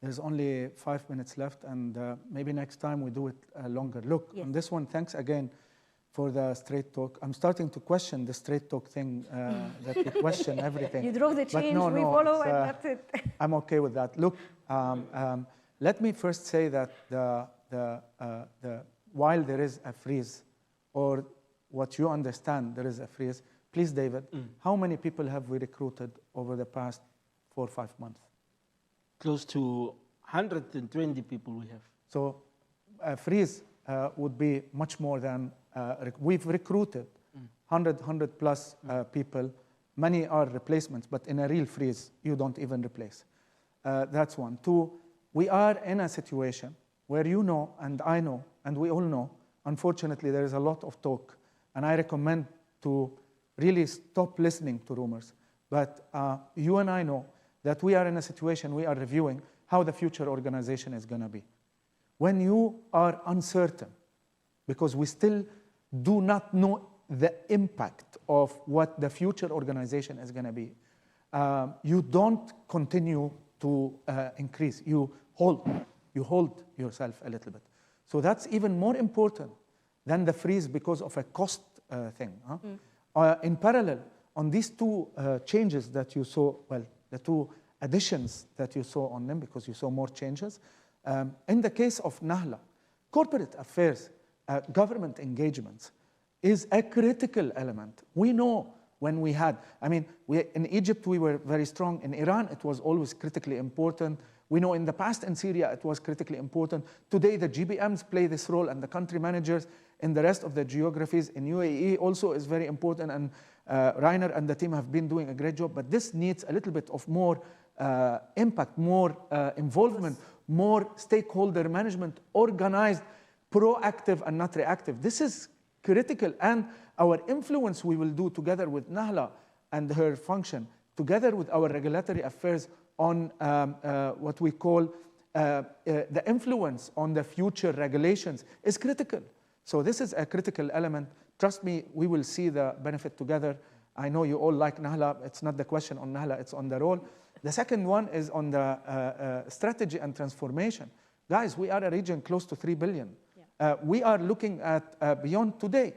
there's only 5 minutes left, and maybe next time we do it longer. Look, on this one, thanks again for the straight talk. I'm starting to question the straight talk thing, that you question everything.
You drove the change, we follow, and that's it.
I'm okay with that. Look, let me first say that while there is a freeze, or what you understand, there is a freeze, please, David, how many people have we recruited over the past 4 or 5 months?
Close to 120 people we have.
So a freeze would be much more than, we've recruited 100 plus people. Many are replacements, but in a real freeze, you don't even replace. That's one. Two, we are in a situation where you know, and I know, and we all know, unfortunately, there is a lot of talk, and I recommend to really stop listening to rumors. But you and I know that we are in a situation, we are reviewing how the future organization is going to be. When you are uncertain, because we still do not know the impact of what the future organization is going to be, you don't continue to increase. You hold yourself a little bit. So that's even more important than the freeze because of a cost thing. In parallel, on these two changes that you saw, well, the two additions that you saw on them, because you saw more changes, in the case of Nahla, corporate affairs, government engagements is a critical element. We know when we had, I mean, in Egypt we were very strong. In Iran it was always critically important. We know in the past in Syria it was critically important. Today the GBMs play this role, and the country managers in the rest of the geographies. In UAE also is very important, and Rainer and the team have been doing a great job, but this needs a little bit of more impact, more involvement, more stakeholder management, organized, proactive and not reactive. This is critical, and our influence we will do together with Nahla and her function, together with our regulatory affairs on what we call the influence on the future regulations is critical. So this is a critical element. Trust me, we will see the benefit together. I know you all like Nahla. It's not the question on Nahla, it's on the role. The second one is on the strategy and transformation. Guys, we are a region close to 3 billion. Yeah. We are looking at beyond today.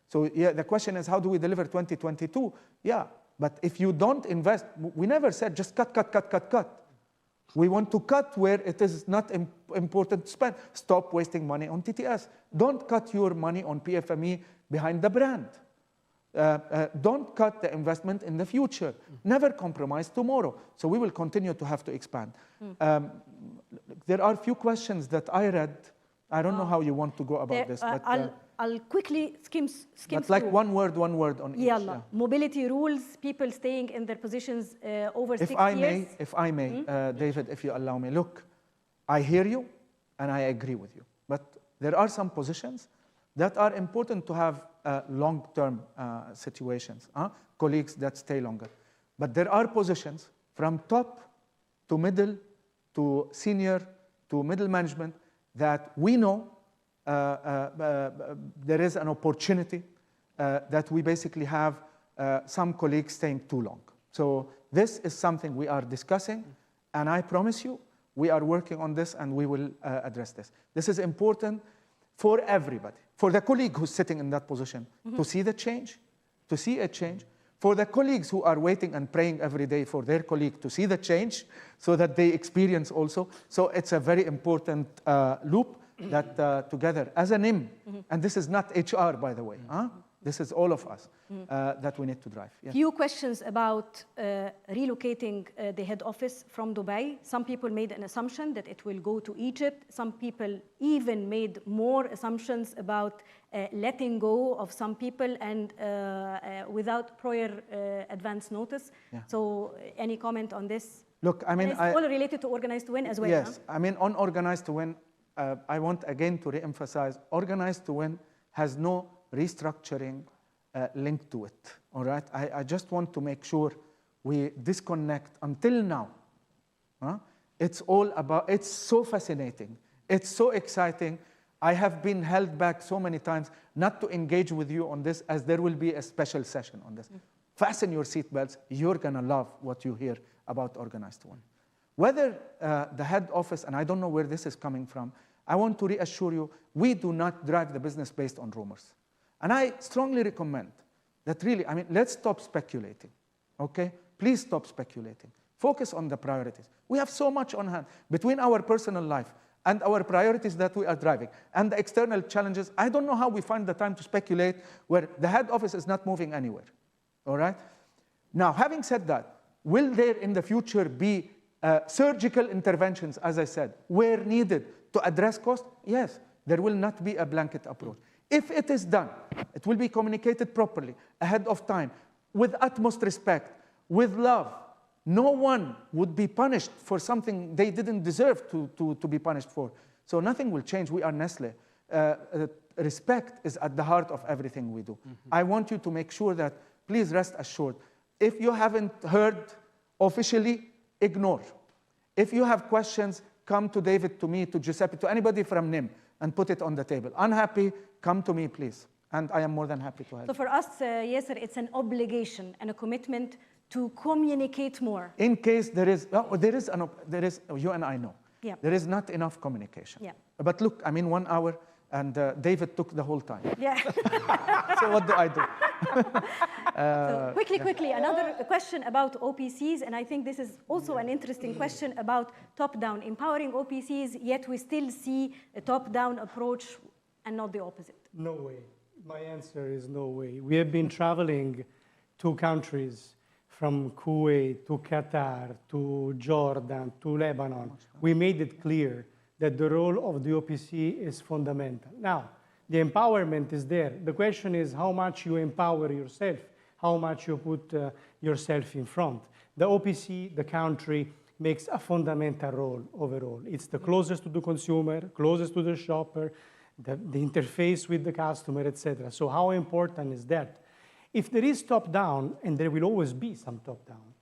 So yeah, the question is, how do we deliver 2022? Yeah, but if you don't invest, we never said just cut. We want to cut where it is not important to spend. Stop wasting money on TTS. Don't cut your money on PFME behind the brand. Don't cut the investment in the future. Never compromise tomorrow. So we will continue to have to expand. There are a few questions that I read I don't know how you want to go about this, but
I'll quickly skim
but like
through.
one word on each.
Yeah. Mobility rules, people staying in their positions over 6 years.
If I may, David, if you allow me, look, I hear you and I agree with you, but there are some positions that are important to have long-term situations, colleagues that stay longer. But there are positions from top to middle to senior to middle management that we know there is an opportunity that we basically have some colleagues staying too long. So this is something we are discussing, and I promise you, we are working on this and we will address this. This is important for everybody, for the colleague who's sitting in that position to see the change, to see a change, for the colleagues who are waiting and praying every day for their colleague to see the change so that they experience also. So it's a very important loop that together, as an NIM, and this is not HR, by the way, this is all of us that we need to drive. Yeah.
Few questions about relocating the head office from Dubai. Some people made an assumption that it will go to Egypt. Some people even made more assumptions about letting go of some people and without prior advance notice. Yeah. So any comment on this?
Look, I mean,
it's all related to Organized to Win as well.
Yes, I mean, on Organized to Win, I want again to re-emphasize, Organized to Win has no restructuring linked to it, all right? I just want to make sure we disconnect until now. It's all about, it's so fascinating. It's so exciting. I have been held back so many times not to engage with you on this, as there will be a special session on this. Fasten your seatbelts. You're going to love what you hear about Organized to Win. Whether the head office, and I don't know where this is coming from, I want to reassure you, we do not drive the business based on rumors. And I strongly recommend that really, I mean, let's stop speculating, okay? Please stop speculating. Focus on the priorities. We have so much on hand between our personal life and our priorities that we are driving and the external challenges. I don't know how we find the time to speculate where the head office is not moving anywhere, all right? Now, having said that, will there in the future be surgical interventions, as I said, where needed to address cost? Yes, there will not be a blanket approach. If it is done, it will be communicated properly, ahead of time, with utmost respect, with love. No one would be punished for something they didn't deserve to be punished for. So nothing will change. We are Nestlé. Respect is at the heart of everything we do. I want you to make sure that, please rest assured, if you haven't heard officially, ignore. If you have questions, come to David, to me, to Giuseppe, to anybody from NIM, and put it on the table. Unhappy, come to me, please. And I am more than happy to help.
So for us, Yasser, it's an obligation and a commitment to communicate more.
In case there is, you and I know, there is not enough communication.
Yeah.
But look, I mean, 1 hour, and David took the whole time.
Yeah.
So what do I do?
So quickly, another question about OPCs, and I think this is also an interesting question about top-down, empowering OPCs, yet we still see a top-down approach and not the opposite.
No way. My answer is no way. We have been traveling to countries from Kuwait to Qatar to Jordan to Lebanon. We made it clear that the role of the OPC is fundamental. Now, the empowerment is there. The question is how much you empower yourself, how much you put yourself in front. The OPC, the country, makes a fundamental role overall. It's the closest to the consumer, closest to the shopper, the interface with the customer, etc. So how important is that? If there is top-down, and there will always be some top-down,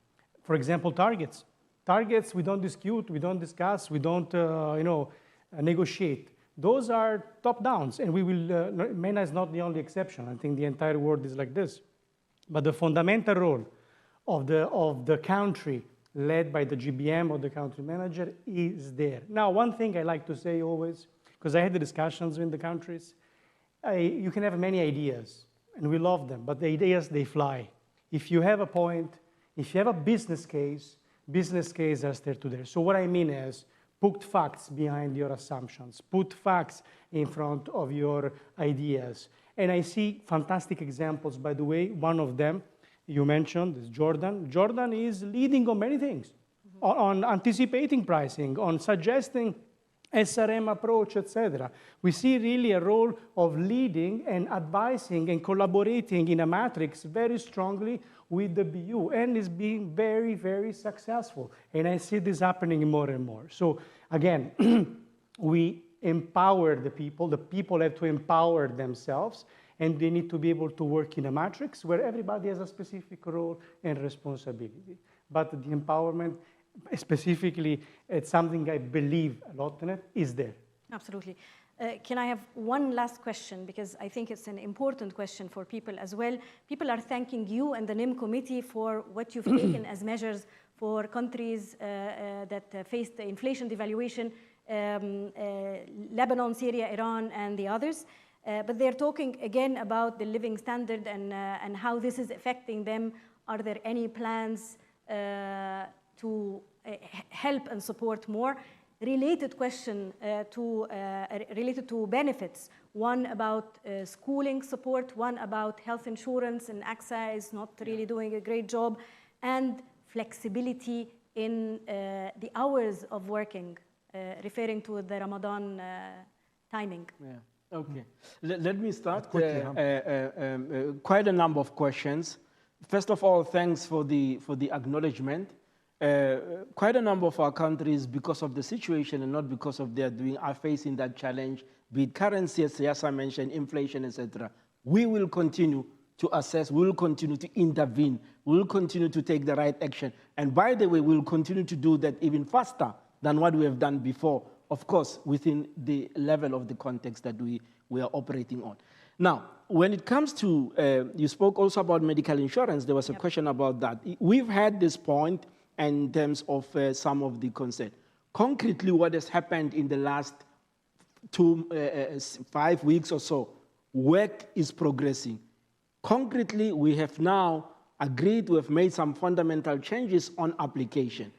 for example, targets. Targets we don't dispute, we don't discuss, we don't negotiate. Those are top-downs, and we will, MENA is not the only exception. I think the entire world is like this. But the fundamental role of the country led by the GBM or the country manager is there. Now, one thing I like to say always, because I had the discussions in the countries, you can have many ideas, and we love them, but the ideas, they fly. If you have a point, if you have a business case are there to there. So what I mean is, put facts behind your assumptions, put facts in front of your ideas. And I see fantastic examples, by the way. One of them you mentioned is Jordan. Jordan is leading on many things, on anticipating pricing, on suggesting SRM approach, etc. We see really a role of leading and advising and collaborating in a matrix very strongly with the BU, and is being very, very successful. And I see this happening more and more. So again, we empower the people have to empower themselves, and they need to be able to work in a matrix where everybody has a specific role and responsibility. But the empowerment, specifically, it's something I believe a lot in it, is there.
Absolutely. Can I have one last question? Because I think it's an important question for people as well. People are thanking you and the NIM committee for what you've taken as measures for countries that faced the inflation devaluation, Lebanon, Syria, Iran, and the others. But they're talking again about the living standard and how this is affecting them. Are there any plans to help and support more? Related question related to benefits. One about schooling support, one about health insurance, and AXA is not really doing a great job, and flexibility in the hours of working, referring to the Ramadan timing.
Yeah. Okay. Let me start. Quite a number of questions. First of all, thanks for the acknowledgement. Quite a number of our countries, because of the situation and not because of their doing, are facing that challenge, be it currency, as I mentioned, inflation, etc. We will continue to assess, we will continue to intervene, we will continue to take the right action. And by the way, we will continue to do that even faster than what we have done before, of course, within the level of the context that we are operating on. Now, when it comes to, you spoke also about medical insurance, there was a question about that. We've had this point in terms of some of the consent. Concretely, what has happened in the last 5 weeks or so, work is progressing. Concretely, we have now agreed, we have made some fundamental changes on application.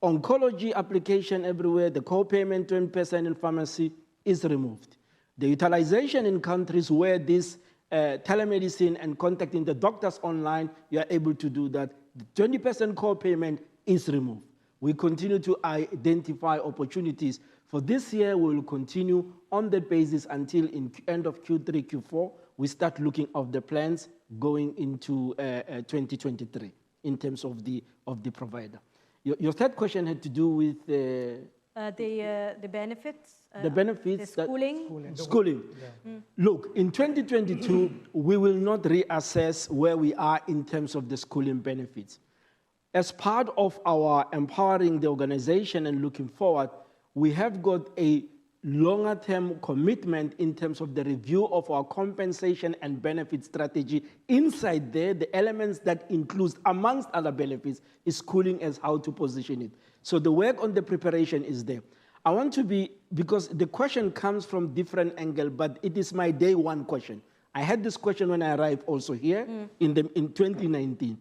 Oncology application everywhere, the co-payment 20% in pharmacy is removed. The utilization in countries where this telemedicine and contacting the doctors online, you are able to do that. The 20% co-payment is removed. We continue to identify opportunities. For this year, we will continue on that basis until in end of Q3, Q4, we start looking at the plans going into 2023 in terms of the provider. Your third question had to do with the
benefits.
The benefits.
The schooling.
Schooling. Yeah. Look, in 2022, we will not reassess where we are in terms of the schooling benefits. As part of our empowering the organization and looking forward, we have got a longer-term commitment in terms of the review of our compensation and benefit strategy. Inside there, the elements that includes, amongst other benefits, is schooling as how to position it. So the work on the preparation is there. I want to be, because the question comes from different angle, but it is my day one question. I had this question when I arrived also here in 2019.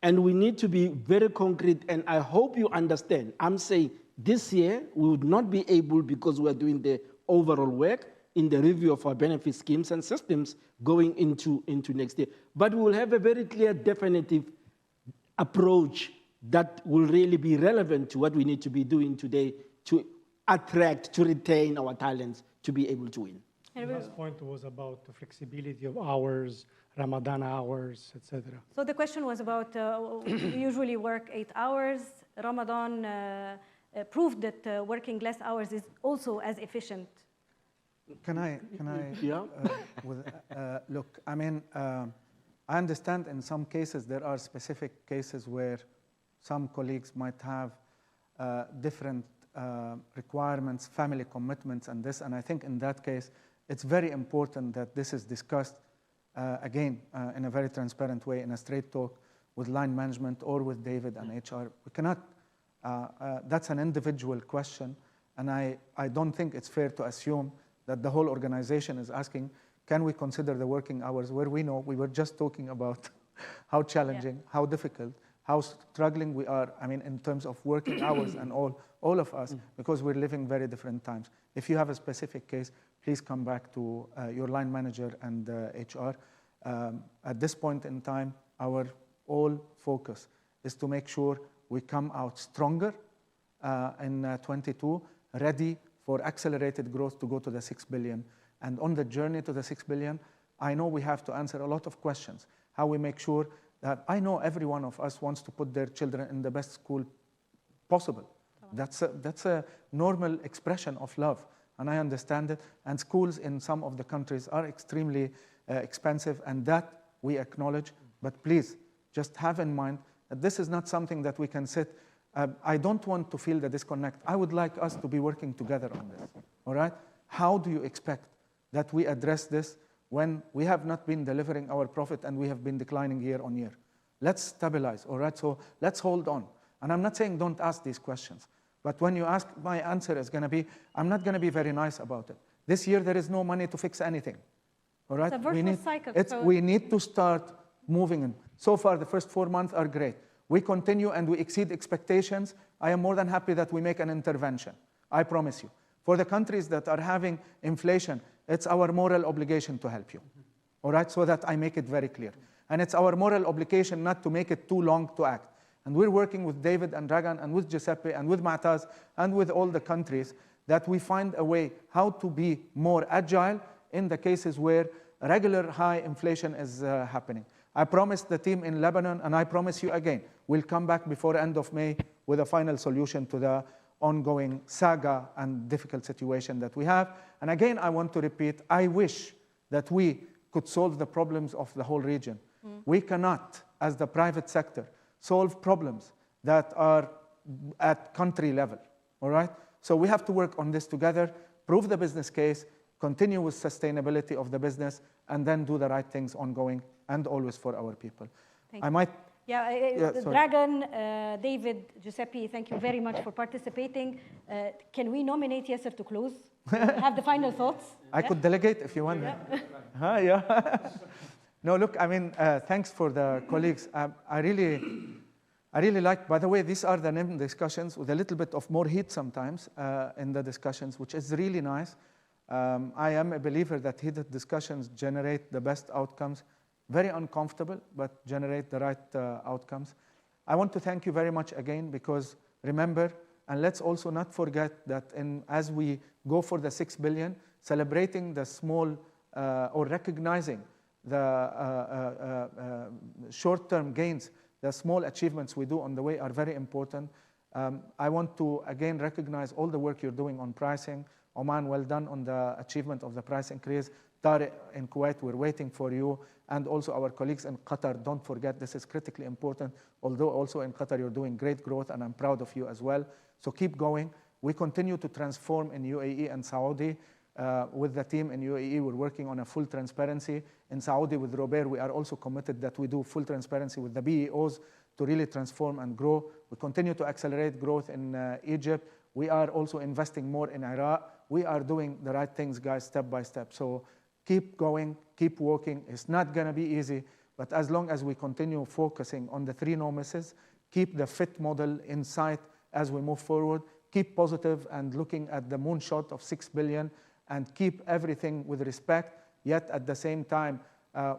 And we need to be very concrete, and I hope you understand. I'm saying this year we would not be able, because we're doing the overall work in the review of our benefit schemes and systems going into next year. But we will have a very clear, definitive approach that will really be relevant to what we need to be doing today to attract, to retain our talents, to be able to win.
The last point was about the flexibility of hours, Ramadan hours, etc.
So the question was about, we usually work 8 hours. Ramadan proved that working less hours is also as efficient.
Can I?
Yeah.
Look, I mean, I understand in some cases there are specific cases where some colleagues might have different requirements, family commitments, and this. And I think in that case, it's very important that this is discussed again in a very transparent way, in a straight talk with line management or with David and HR. We cannot. That's an individual question, and I don't think it's fair to assume that the whole organization is asking, can we consider the working hours, where we know we were just talking about how challenging, how difficult, how struggling we are, I mean, in terms of working hours and all of us, because we're living very different times. If you have a specific case, please come back to your line manager and HR. At this point in time, our all focus is to make sure we come out stronger in 22, ready for accelerated growth to go to the 6 billion. And on the journey to the 6 billion, I know we have to answer a lot of questions. How we make sure that, I know every one of us wants to put their children in the best school possible. That's a normal expression of love, and I understand it. And schools in some of the countries are extremely expensive, and that we acknowledge. But please, just have in mind that this is not something that we can sit. I don't want to feel the disconnect. I would like us to be working together on this, all right? How do you expect that we address this when we have not been delivering our profit and we have been declining year on year? Let's stabilize, all right? So let's hold on. And I'm not saying don't ask these questions, but when you ask, my answer is gonna be, I'm not gonna be very nice about it. This year there is no money to fix anything, all right?
It's a virtuous cycle.
We need to start moving in. So far, the first 4 months are great. We continue and we exceed expectations. I am more than happy that we make an intervention, I promise you. For the countries that are having inflation, it's our moral obligation to help you, all right? So that I make it very clear. And it's our moral obligation not to make it too long to act. And we're working with David and Dragan and with Giuseppe and with Mataz and with all the countries that we find a way how to be more agile in the cases where regular high inflation is happening. I promised the team in Lebanon, and I promise you again, we'll come back before end of May with a final solution to the ongoing saga and difficult situation that we have. And again, I want to repeat, I wish that we could solve the problems of the whole region. We cannot, as the private sector, solve problems that are at country level, all right? So we have to work on this together, prove the business case, continue with sustainability of the business, and then do the right things ongoing and always for our people.
Dragan, David, Giuseppe, thank you very much for participating. Can we nominate Yasser to close? Have the final thoughts?
I could delegate if you want. Yeah. No, look, I mean, thanks for the colleagues. I really like, by the way, these are the NIM discussions with a little bit of more heat sometimes in the discussions, which is really nice. I am a believer that heated discussions generate the best outcomes. Very uncomfortable, but generate the right outcomes. I want to thank you very much again, because remember, and let's also not forget that as we go for the 6 billion, celebrating the small or recognizing the short-term gains, the small achievements we do on the way are very important. I want to again recognize all the work you're doing on pricing. Oman, well done on the achievement of the price increase. Tariq in Kuwait, we're waiting for you. And also our colleagues in Qatar, don't forget this is critically important. Although also in Qatar you're doing great growth, and I'm proud of you as well. So keep going. We continue to transform in UAE and Saudi. With the team in UAE, we're working on a full transparency. In Saudi with Robert, we are also committed that we do full transparency with the BEOs to really transform and grow. We continue to accelerate growth in Egypt. We are also investing more in Iraq. We are doing the right things, guys, step by step. So keep going, keep working. It's not going to be easy, but as long as we continue focusing on the 3 no misses, keep the fit model in sight as we move forward, keep positive and looking at the moonshot of 6 billion, and keep everything with respect, yet at the same time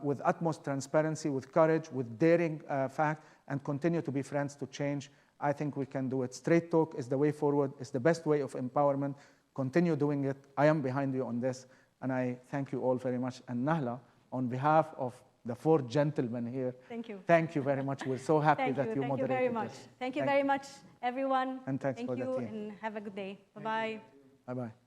with utmost transparency, with courage, with daring fact, and continue to be friends to change. I think we can do it. Straight talk is the way forward. It's the best way of empowerment. Continue doing it. I am behind you on this. And I thank you all very much. And Nahla, on behalf of the 4 gentlemen here,
thank you.
Thank you very much. We're so happy that you moderated.
Thank you very much. Thank you very much, everyone.
And thanks for the team.
And have a good day. Bye-bye.
Bye-bye.